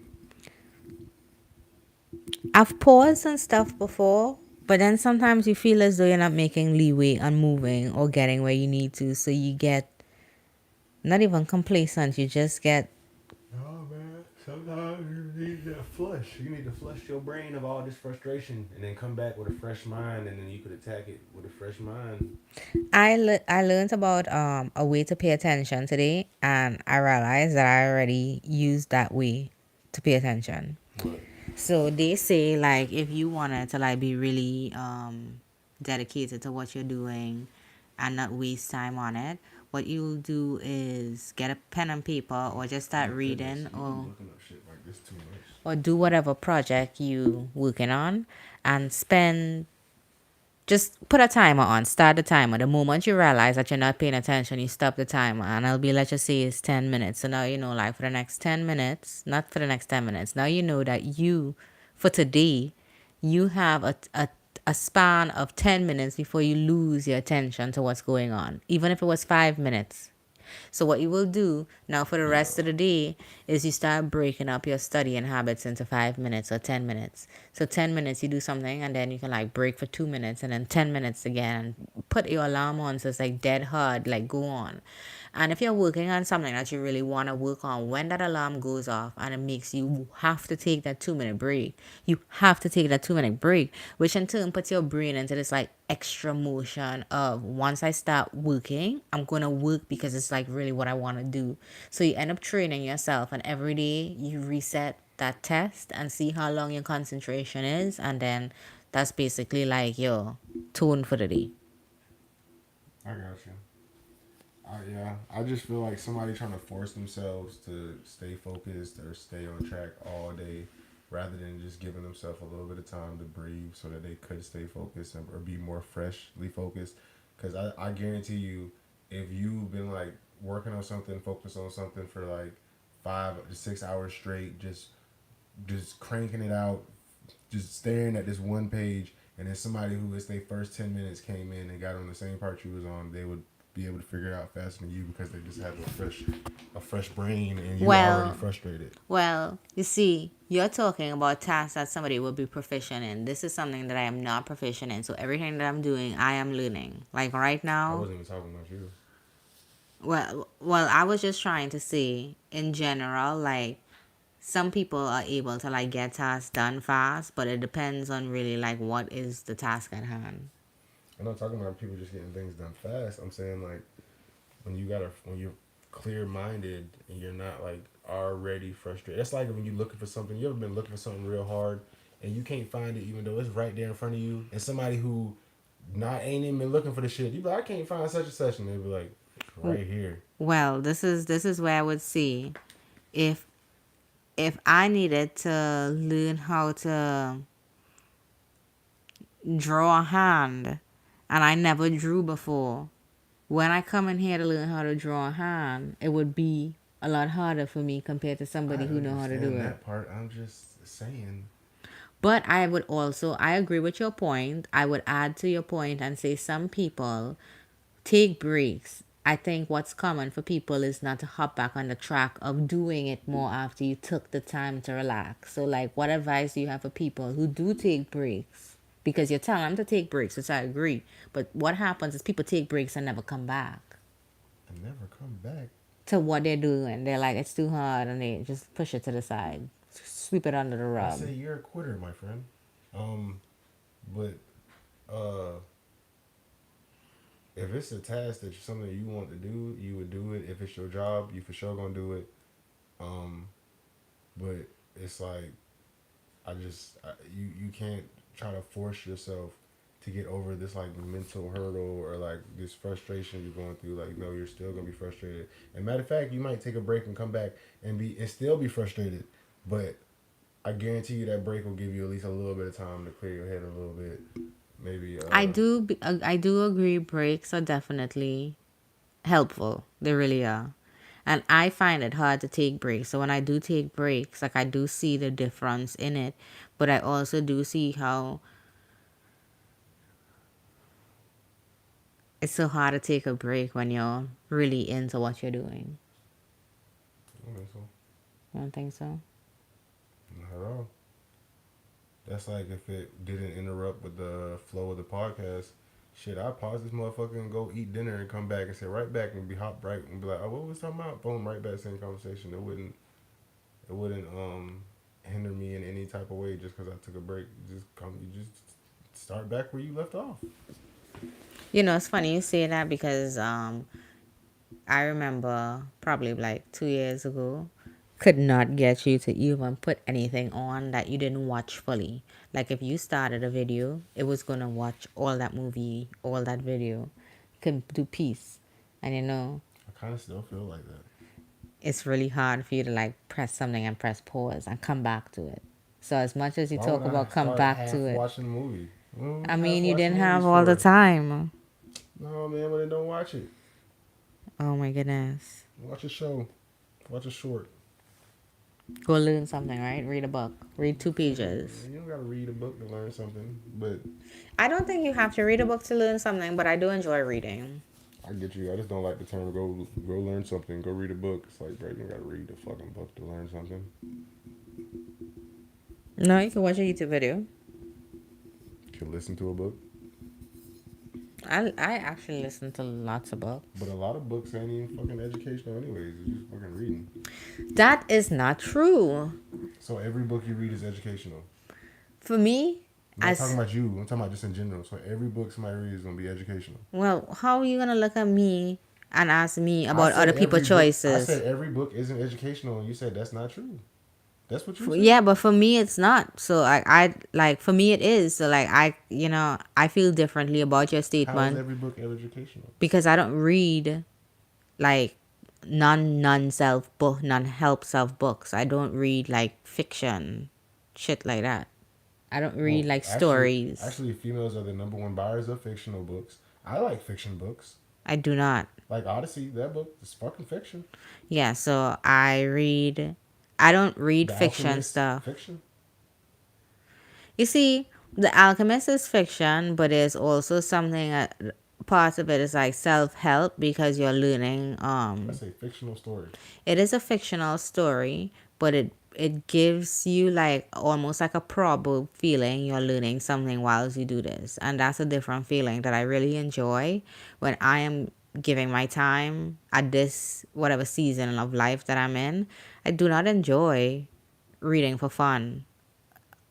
I've paused on stuff before, but then sometimes you feel as though you're not making leeway on moving or getting where you need to. So you get not even complacent, you just get. No, man. Sometimes you need that flush. You need to flush your brain of all this frustration and then come back with a fresh mind, and then you could attack it with a fresh mind. I learned about a way to pay attention today, and I realized that I already used that way to pay attention. But So they say like if you wanted to like be really dedicated to what you're doing and not waste time on it, what you'll do is get a pen and paper or just oh start my goodness, reading you be looking up shit like this too much. or do whatever project you working on and spend just put a timer on, start the timer. The moment you realize that you're not paying attention, you stop the timer and it'll be, let's just say it's 10 minutes. So now you know, like for the next 10 minutes, not for the next 10 minutes, now you know that for today, you have a span of 10 minutes before you lose your attention to what's going on, even if it was 5 minutes. So what you will do now for the rest of the day is you start breaking up your studying habits into 5 minutes or 10 minutes. So 10 minutes you do something and then you can like break for 2 minutes and then 10 minutes again and put your alarm on so it's like dead hard, like go on. And if you're working on something that you really want to work on, when that alarm goes off and it makes you have to take that 2 minute break, you have to take that 2 minute break, which in turn puts your brain into this like extra motion of once I start working, I'm going to work because it's like really what I want to do. So you end up training yourself, and every day you reset that test and see how long your concentration is. And then that's basically like your tone for the day. I got you. Yeah, I just feel like somebody trying to force themselves to stay focused or stay on track all day rather than just giving themselves a little bit of time to breathe so that they could stay focused or be more freshly focused. Because I guarantee you, if you've been like working on something, focused on something for like 5 to 6 hours straight, just cranking it out, just staring at this one page, and then somebody who is their first 10 minutes came in and got on the same part you was on, they would be able to figure it out faster than you because they just have a fresh brain, and you already Well, frustrated. well, you see, you're talking about tasks that somebody will be proficient in. This is something that I am not proficient in. So everything that I'm doing, I am learning. Like right I now, wasn't even talking about you. I was just trying to say in general, like some people are able to like get tasks done fast, but it depends on really like what is the task at hand. I'm not talking about people just getting things done fast. I'm saying like when you're clear minded and you're not like already frustrated. That's like when you're looking for something. You ever been looking for something real hard and you can't find it even though it's right there in front of you, and somebody who not ain't even been looking for the shit, you be like, I can't find such and such, and they be like, it's right here. Well, this is where I would see if I needed to learn how to draw a hand and I never drew before. When I come in here to learn how to draw a hand, it would be a lot harder for me compared to I somebody who know how to do understand it. that part. I'm just saying. But I would also, I agree with your point. I would add to your point and say some people take breaks. I think what's common for people is not to hop back on the track of doing it more after you took the time to relax. So, like, what advice do you have for people who do take breaks? Because you're telling them to take breaks, which I agree. But what happens is people take breaks and never come back I never come back. to what they're doing. They're like, it's too hard, and they just push it to the side, sweep it under the I rug. say you're a quitter, my friend. Um, but uh, if it's a task that something you want to do, you would do it. If it's your job, you for sure gonna do it. Um, but it's like you can't try to force yourself to get over this like mental hurdle or like this frustration you're going through. Like no, you're still gonna be frustrated. And matter of fact, you might take a break and come back and still be frustrated. But I guarantee you that break will give you at least a little bit of time to clear your head a little bit. Maybe I do agree breaks are definitely helpful. They really are. And I find it hard to take breaks. So when I do take breaks, like I do see the difference in it, but I also do see how it's so hard to take a break when you're really into what you're doing. I don't think so. You don't think so? Not at all. That's like if it didn't interrupt with the flow of the podcast. Shit, I pause this motherfucker and go eat dinner and come back and say right back and be hot bright and be like, oh, what was talking about? Boom, right back, same conversation. It wouldn't hinder me in any type of way just because I took a break. You just start back where you left off. You know, it's funny you say that because I remember probably like 2 years ago, could not get you to even put anything on that you didn't watch fully. Like if you started a video, it was gonna watch all that movie, all that video. You could do peace. And you know, I kind of still feel like that. it's really hard for you to like press something and press pause and come back to it. So as much as you Why would talk I about come start back to half it, watching the movie? What are we I half mean you watching didn't have movies all the for? time. No, man, but then don't watch it. Oh my goodness. Watch a show. Watch a short. Go learn something, right? Read a book. Read 2 pages. You don't gotta read a book to learn something, but I don't think you have to read a book to learn something, but I do enjoy reading. I get you. I just don't like the term go learn something, go read a book. It's like, bro, you don't gotta read the fucking book to learn something. No, you can watch a YouTube video. You can listen to a book, I actually listen to lots of books. but a lot of books ain't even fucking educational anyways. It's just fucking reading. That is not true. So every book you read is educational. For me, I'm not talking about you. I'm talking about just in general. So every book somebody reads is gonna be educational. well, how are you gonna look at me and ask me I about said other every people's book- I choices? said every book isn't educational, and you said that's not true. That's what you said. Yeah, but for me it's not. So I like for me it is. So like I feel differently about your How is statement every book educational? because I don't read like non help self books. I don't read like fiction, shit like that. I don't read Well, like stories. actually, females are the number one buyers of fictional books. I like fiction books. I do not. Like Odyssey, that book is fucking fiction. Yeah, so I don't read The fiction Alchemist, stuff. fiction. You see, The Alchemist is fiction, but there's also something. Part of it is like self help because you're learning. That's a fictional story. It is a fictional story, but it gives you like almost like a probable feeling you're learning something while you do this, and that's a different feeling that I really enjoy when I am giving my time at this whatever season of life that I'm in. I do not enjoy reading for fun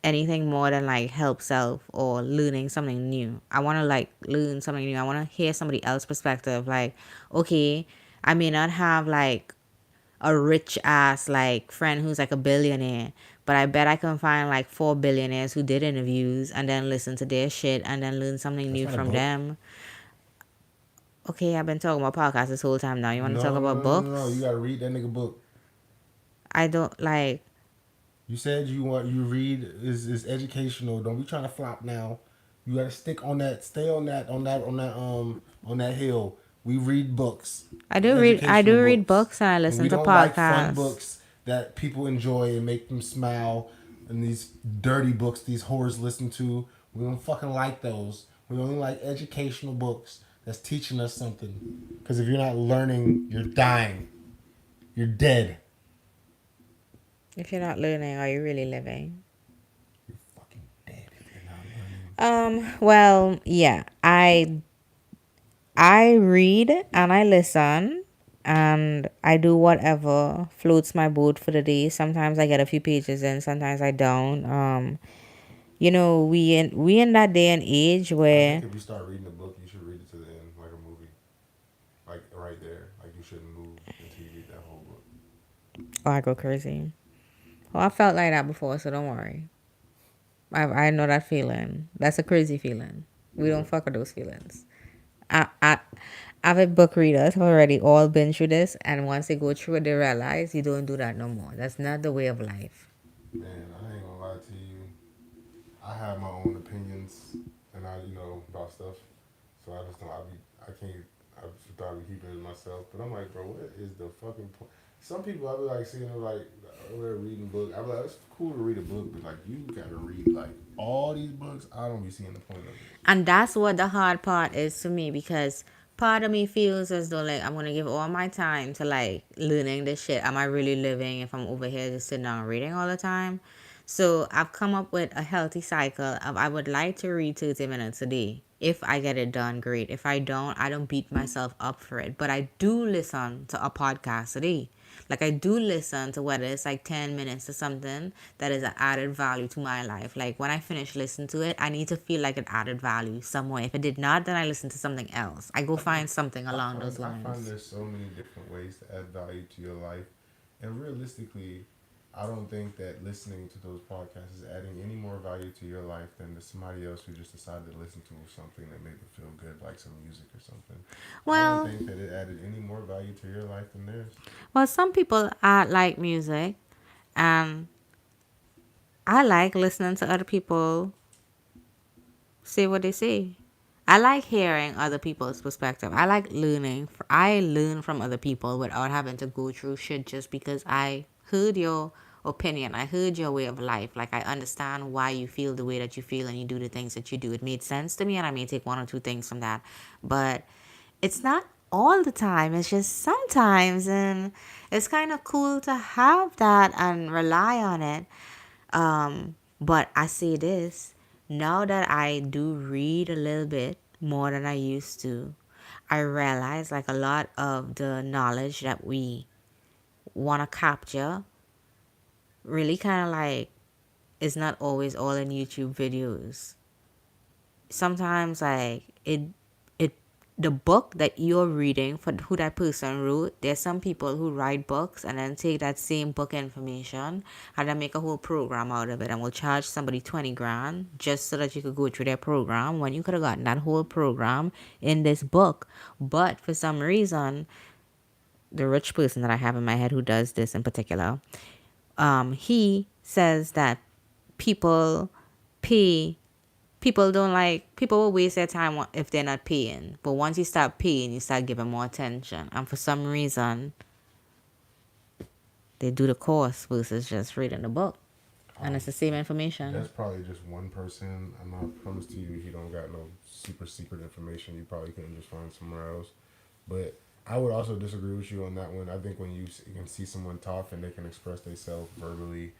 anything more than like help self or learning something new. I want to like learn something new. I want to hear somebody else's perspective. Like, okay, I may not have like a rich ass like friend who's like a billionaire, but I bet I can find like 4 billionaires who did interviews and then listen to their shit and then learn something That's new not a from book. them. Okay, I've been talking about podcasts this whole time now. You want to talk No, no, about no, no, no, no. You books? gotta read that nigga book. I don't like. You said you read is educational. Don't be trying to flop now. You gotta stick on that. Stay on that hill. We read books, I do read. I educational do read books, books and I and listen we to don't like fun podcasts. books that people enjoy and make them smile. And these dirty books these whores listen to, we don't fucking like those. We only like educational books that's teaching us something. Because if you're not learning, you're dying. You're dead. If you're not learning, are you really living? You're fucking dead if you're not learning. Well, yeah. I read and I listen and I do whatever floats my boat for the day. Sometimes I get a few pages in, sometimes I don't. We in that day and age I think where if you start reading a book, you should read it to the end, like a movie, like right there. Like you shouldn't move until you read that whole book. oh, I go crazy. Well, I felt like that before, so don't worry. I know that feeling. That's a crazy feeling. We don't What? fuck with those feelings. I avid book readers have already all been through this, and once they go through it, they realize you don't do that no more. That's not the way of life. Man, I ain't gonna lie to you. I have my own opinions, and about stuff. So I just don't. I can't. I just thought I'd be keeping it to myself. But I'm like, bro, what is the fucking point? Some people I be like seeing them like over there reading books. I be like, it's cool to read a book, but like you gotta read like all these books. I don't be seeing the point of it. And that's what the hard part is to me because part of me feels as though like I'm gonna give all my time to like learning this shit. Am I really living if I'm over here just sitting down reading all the time? So I've come up with a healthy cycle of I would like to read 30 minutes a day. If I get it done, great. If I don't beat myself up for it. But I do listen to a podcast a day. Like I do listen to whether it's like 10 minutes or something that is an added value to my life. Like when I finish listening to it, I need to feel like it added value somewhere. If it did not, then I listen to something else. I go find something along those I find lines. there's so many different ways to add value to your life, and realistically, I don't think that listening to those podcasts is adding any more value to your life than to somebody else who just decided to listen to something that made them feel good, like some music or something. I don't Well, think that it added any more value to your life than theirs. some people like music, and I like listening to other people say what they say. I like hearing other people's perspective. I like learning. I learn from other people without having to go through shit just because I heard your opinion. I heard your way of life. Like I understand why you feel the way that you feel and you do the things that you do. It made sense to me and I may take one or two things from that. But it's not all the time. It's just sometimes and it's kind of cool to have that and rely on it. But I say this now that I do read a little bit more than I used to, I realize like a lot of the knowledge that we want to capture really kind of like is not always all in YouTube videos. Sometimes like it the book that you're reading for who that person wrote, there's some people who write books and then take that same book information and then make a whole program out of it and will charge somebody 20 grand just so that you could go through their program when you could have gotten that whole program in this book. But for some reason, the rich person that I have in my head who does this in particular, he says that people pay people don't like people will waste their time if they're not paying, but once you start paying you start giving more attention, and for some reason they do the course versus just reading the book. and it's the same That's information. probably just one person. I'm not promise to you he don't got no super secret information you probably couldn't just find somewhere else. But I would also disagree with you on that one. I think when you can see someone talk and they can express themselves verbally,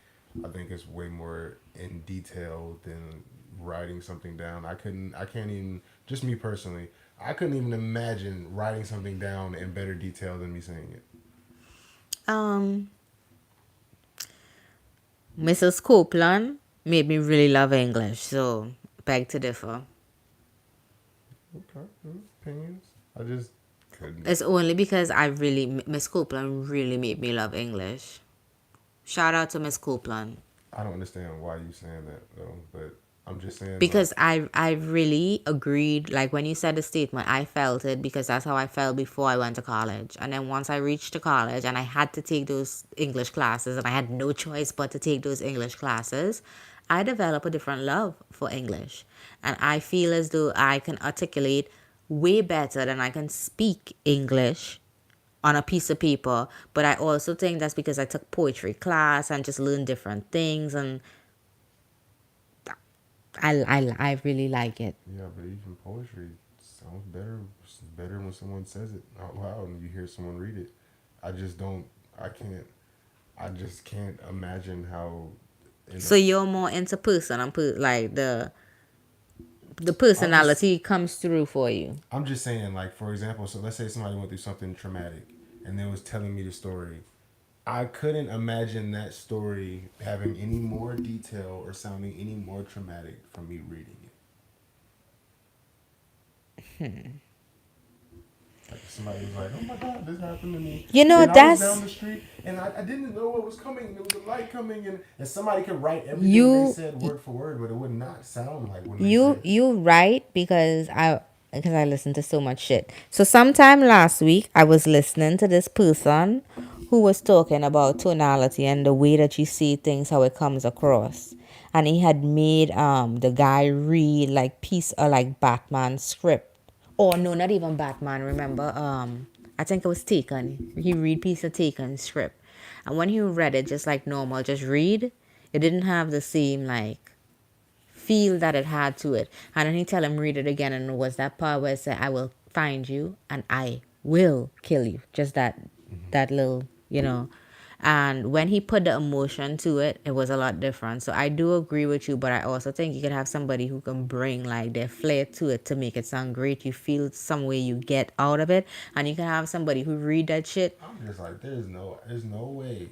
I think it's way more in detail than writing something down. I can't even, just me personally, I couldn't even imagine writing something down in better detail than me saying it. Um, Mrs. Copeland made me really love English, so beg to differ. Okay, opinions. I just couldn't. It's only because Miss Copeland really made me love English. Shout out to Miss Copeland. I don't understand why you saying that though, but I'm just saying like Because I really agreed, like when you said the statement, I felt it because that's how I felt before I went to college. And then once I reached to college and I had to take those English classes and I had no choice but to take those English classes, I developed a different love for English. And I feel as though I can articulate way better than I can speak English on a piece of paper. But I also think that's because I took poetry class and just learned different things, and I really like it. yeah, but even poetry sounds better. It's better when someone says it out loud and you hear someone read it. I just don't. I can't. I just can't imagine how. In a, So you're more into person and like the I'm just. personality comes through for you. I'm just saying, like for example, so let's say somebody went through something traumatic, and they was telling me the story. I couldn't imagine that story having any more detail or sounding any more traumatic from me reading it. Like if somebody was like, "Oh my God, this happened to me," You know, and I was down that's the street and I didn't know what was coming. There was a light coming, and somebody could write everything they you said word for word, but it would not sound like when they you said it. you right because I listen to so much shit. So sometime last week I was listening to this person who was talking about tonality and the way that you see things, how it comes across. And he had made the guy read like piece or like Batman script. Oh no, not even Batman. Remember, I think it was Taken. He read piece of Taken script, and when he read it, just like normal, just read, it didn't have the same like feel that it had to it. And then he tell him read it again, and it was that part where it said, "I will find you and I will kill you." Just that little, you know. And when he put the emotion to it, it was a lot different. So I do agree with you, but I also think you could have somebody who can bring like their flair to it to make it sound great. You feel some way you get out of it, and you can have somebody who read that shit. I'm just like, there's no way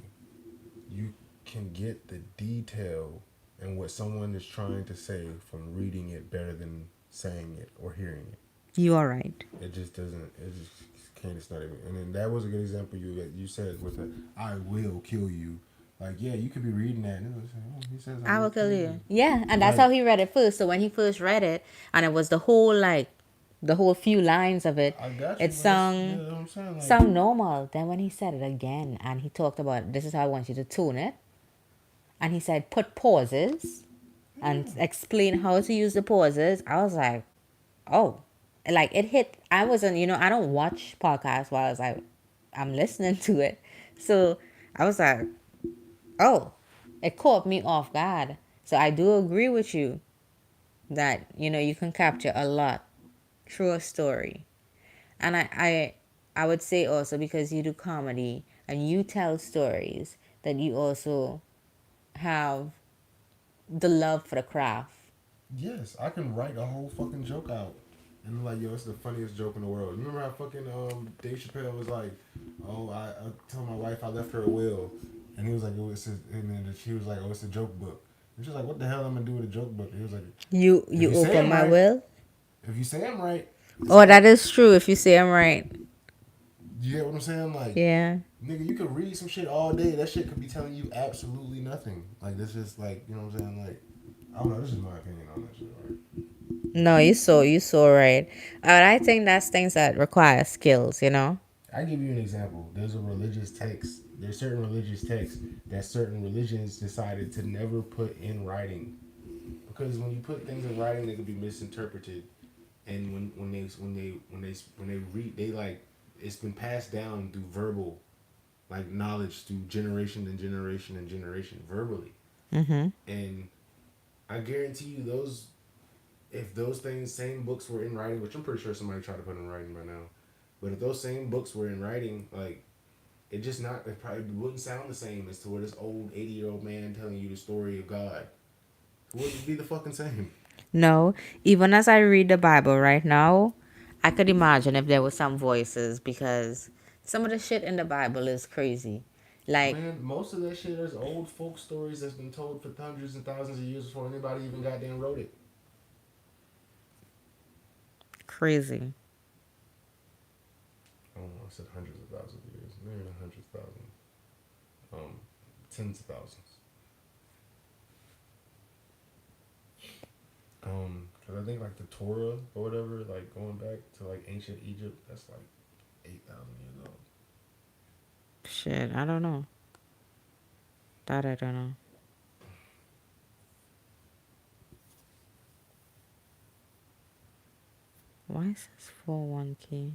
you can get the detail and what someone is trying to say from reading it better than saying it or hearing it. You are right. It just doesn't. It just can't. It's not even. And then that was a good example you said with the "I will kill you." Like yeah, you could be reading that and it was, oh, he says "I I will will kill kill you." you. Yeah, and that's Like how he read it first. So when he first read it, and it was the whole like, the whole few lines of it, I got you, it but that's yeah. sung That's what I'm saying like sound normal. Then when he said it again, and he talked about this is how I want you to tune it, and he said put pauses and explain how to use the pauses. I was like, oh, like it hit. I wasn't, I don't watch podcasts while I was like, I'm listening to it, so I was like, oh, it caught me off guard. So I do agree with you that you can capture a lot through a story. And I would say also because you do comedy and you tell stories that you also have the love for the craft. yes, I can write a whole fucking joke out. And like, yo, it's the funniest joke in the world. Remember how fucking Dave Chappelle was like, oh, I told my wife I left her a will, and he was like, oh, and then she was like, oh, it's a joke book. And she was like, what the hell am I gonna do with a joke book? And he was like, you if you you say open I'm my right, will. if you say I'm right, it's Oh, like, that is true if you say I'm right. you get what I'm saying? Like, Yeah. nigga, you could read some shit all day. That shit could be telling you absolutely nothing. Like, this is like, you know what I'm saying? Like, I don't know. This is my opinion on that shit. Right? No, you so right. And I think that's things that require skills. I give you an example. There's a religious text. There's certain religious texts that certain religions decided to never put in writing because when you put things in writing, they could be misinterpreted. And when they read, they like it's been passed down through verbal, like knowledge through generation and generation and generation verbally. Mm-hmm. And I guarantee you, those if those things, same books were in writing, which I'm pretty sure somebody tried to put in writing right now, but if those same books were in writing, like it probably wouldn't sound the same as to what this old 80-year-old man telling you the story of God. It wouldn't be the fucking same. No, even as I read the Bible right now, I could imagine if there were some voices because some of the shit in the Bible is crazy. Like, Man, most of that shit is old folk stories that's been told for hundreds and thousands of years before anybody even goddamn wrote it. crazy. I don't know, I said hundreds of thousands of years. Maybe not hundreds of thousands. Tens of thousands. Because I think like the Torah or whatever, like going back to like ancient Egypt, that's like 8,000 years old. Shit, I don't know. That I don't know. Why is this 41K?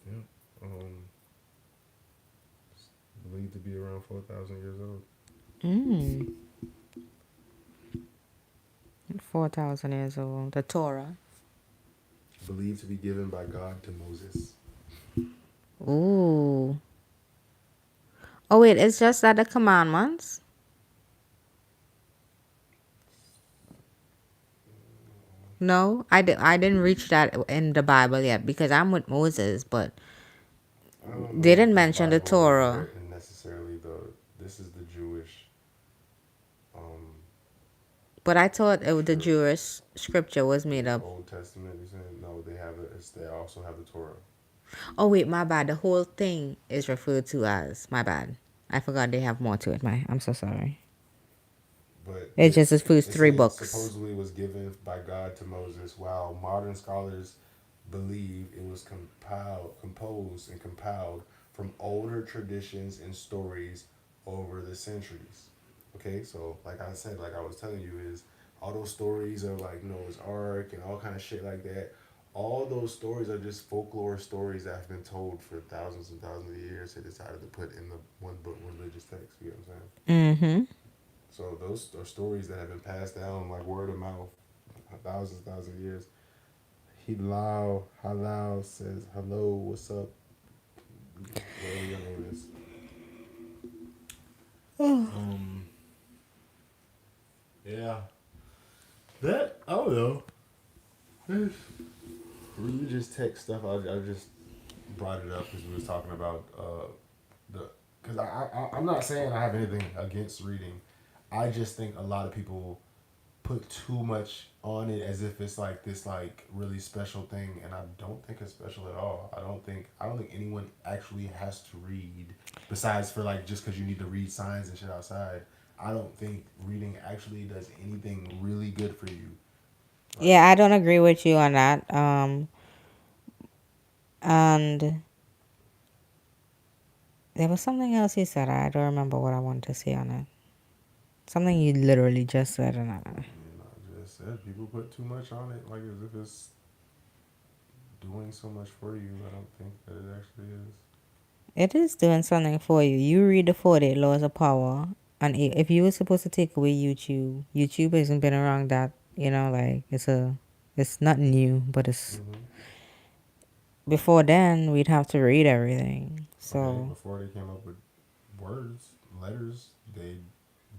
Yeah. Um, Believed to be around 4,000 years old. Mm. 4,000 years old. The Torah. Believed to be given by God to Moses. Ooh. Oh, wait, it's just that the commandments? No, I didn't reach that in the Bible yet because I'm with Moses, but I don't they know if didn't the mention the Bible is Torah. written necessarily the. This is the Jewish um, But I thought the script. Jewish scripture was made The up. Old Testament. You saying no? They have it. They also have the Torah. Oh, wait, my bad. The whole thing is referred to as. My bad. I forgot they have more to it. I'm so sorry. But It just includes it three says books. supposedly was given by God to Moses, while modern scholars believe it was composed and compiled from older traditions and stories over the centuries. Okay, so like I said, like I was telling you, is all those stories of like Noah's Ark and all kind of shit like that. All those stories are just folklore stories that have been told for thousands and thousands of years. They decided to put in the one book religious text. You know what I'm saying? Mm-hmm. So those are stories that have been passed down like word of mouth, thousands of years. Halal says hello, what's up? Whatever your name is. Um, yeah, that I don't know. This religious text stuff. I just brought it up because we was talking about the because I'm not saying I have anything against reading. I just think a lot of people put too much on it as if it's like this like really special thing, and I don't think it's special at all. I don't think anyone actually has to read besides for like just because you need to read signs and shit outside. I don't think reading actually does anything really good for you. Like, Yeah, I don't agree with you on that. And there was something else you said. I don't remember what I wanted to say on it. Something you literally just said, and I just said people put too much on it, like as if it's doing so much for you. I don't think that it actually is. it is doing something for you. You read the 48 Laws of Power, and if you were supposed to take away YouTube, YouTube hasn't been around that. Like it's not new, but it's Mm-hmm. before then we'd have to read everything. Okay, So before they came up with words, letters, they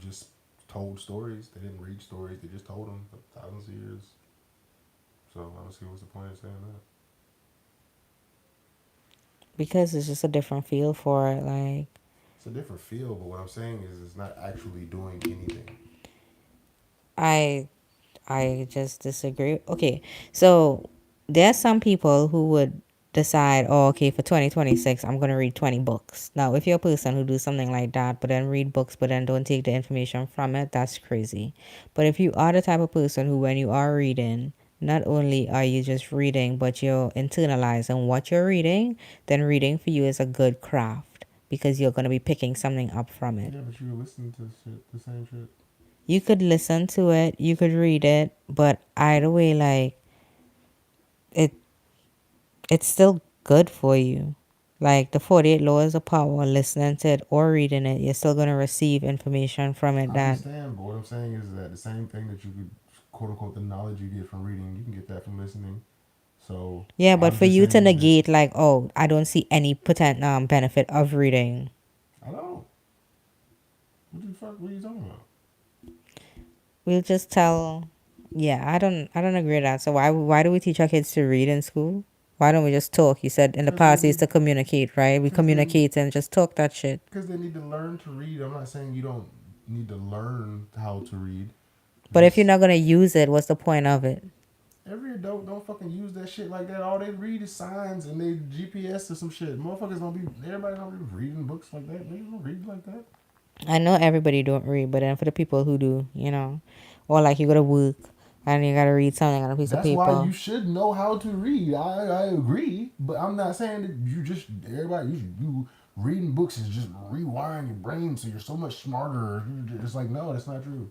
just told stories. They didn't read stories. They just told them for thousands of years. So I don't see what's the point of saying that. because it's just a different feel for it, like It's a different feel, but what I'm saying is it's not actually doing anything. I I just disagree. Okay, so there's some people who would decide, oh, okay, for 2026, I'm going to read 20 books. Now, if you're a person who do something like that, but then read books, but then don't take the information from it, that's crazy. But if you are the type of person who, when you are reading, not only are you just reading, but you're internalizing what you're reading, then reading for you is a good craft because you're going to be picking something up from it. Yeah, but you were listening to shit, the same shit. You could listen to it, you could read it, but either way, like it, it's still good for you. Like the 48 laws of power, listening to it or reading it, you're still gonna receive information from it I that. understand, but what I'm saying is that the same thing that you could, quote unquote, the knowledge you get from reading, you can get that from listening. So Yeah, but I'm for just you to saying that negate, like, oh, I don't see any benefit of reading. I don't. What the fuck? What are you talking about? We'll just tell. Yeah, I don't agree with that. So why do we teach our kids to read in school? Why don't we just talk? You said in the Because they past you used need, to communicate, right? We because they, communicate and just talk that shit. because they need to learn to read. I'm not saying you don't need to learn how to read. But if you're Just not gonna use it, what's the point of it? every adult don't fucking use that shit like that. All they read is signs and they GPS or some shit. Motherfuckers don't be. Everybody don't be reading books like that. Niggas don't read like that. I know everybody don't read, but then for the people who do, or like you go to work and you gotta read something on a piece of That's why paper. you should know how to read. I agree, but I'm not saying that you just everybody you reading books is just rewiring your brain so you're so much smarter. It's like no, that's not true.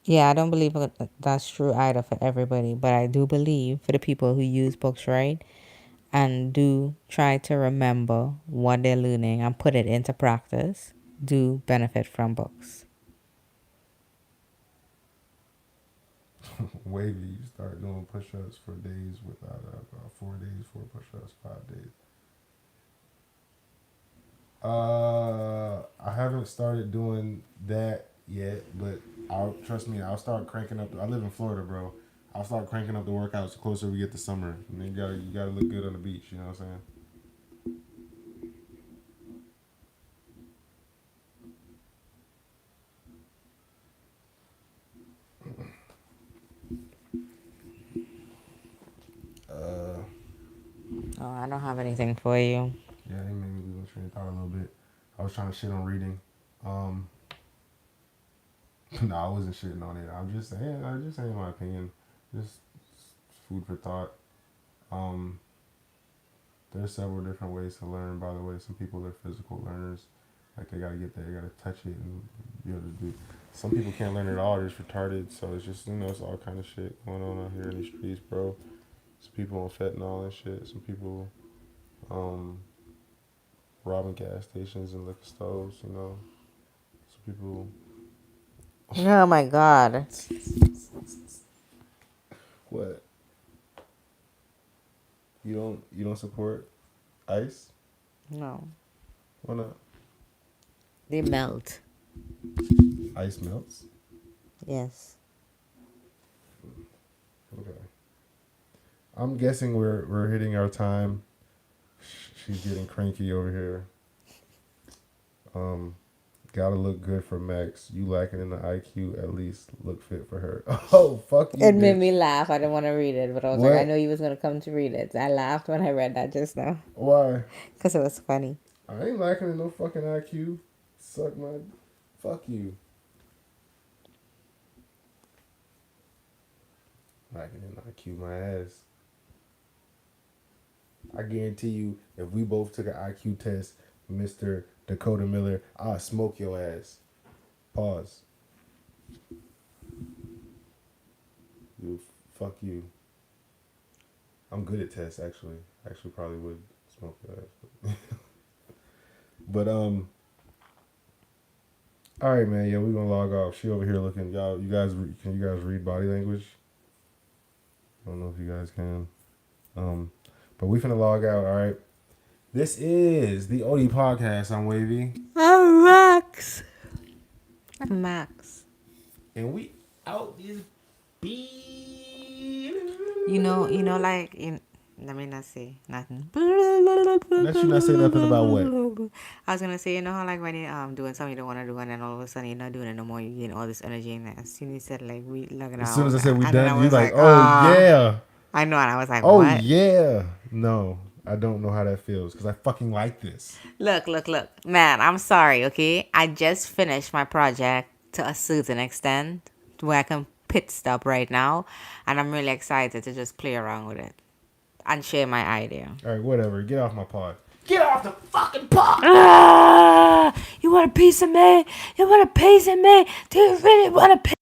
Yeah, I don't believe that's true either for everybody, but I do believe for the people who use books, right? And do try to remember what they're learning and put it into practice, do benefit from books. Wavy, you start doing push-ups for days without 4 days, 4 push-ups, 5 days. I haven't started doing that yet, but I'll trust me. I'll start cranking up. I live in Florida, bro. I'll start cranking up the workouts the closer we get to summer. And then you gotta look good on the beach. You know what I'm saying? Uh, Oh, I don't have anything for you. yeah, they made me lose my train of thought a little bit. I was trying to shit on reading. Um, no, I wasn't shitting on it. I'm just saying my opinion. Just food for thought. Um, there's several different ways to learn. By the way, some people are physical learners. Like they gotta get there, they gotta touch it and be able to do. Some people can't learn at all. They're just retarded. So it's just it's all kind of shit going on out here in the streets, bro. Some people on fentanyl and shit. Some people um, robbing gas stations and liquor stores. Some people. Oh my god. What? You don't support ICE? No. Why not? They melt. Ice melts. Yes. Okay. I'm guessing we're hitting our time. She's getting cranky over here. Um, gotta look good for Max. You lacking in the IQ, at least look fit for her. Oh, fuck you, It made bitch. me laugh. I didn't want to read it, but I was like, I What? know you was going to come to read it. I laughed when I read that just now Why? because it was funny. I ain't lacking in no fucking IQ. Suck my. Fuck you. Lacking in IQ, my ass. I guarantee you, if we both took an IQ test, Mr. Dakota Miller, I'll smoke your ass. Pause. You fuck you. I'm good at tests actually. Actually probably would smoke your ass. But all right man, yeah, we're gonna log off. She over here looking y'all can you guys read body language? I don't know if you guys can. But we finna log out, all right? This is the OD podcast. I'm Wavy. I'm Max. I'm Max. And we out this beat. Like, let me not say nothing. Let you not say nothing about what? I was gonna say, how like when you doing something you don't want to do, and then all of a sudden you're not doing it no more, you gain all this energy, and as soon as you said like we looking As soon out, as I said we and then I done, you was like, like, oh yeah. I know, and I was like, Oh what? yeah. No, I don't know how that feels because I fucking like this. Look, man, I'm sorry, okay? I just finished my project to a certain extent where I can pit stop right now, and I'm really excited to just play around with it and share my idea. All right, whatever. Get off my pod. Get off the fucking pot. You want a piece of me? You want a piece of me? Do you really want a piece?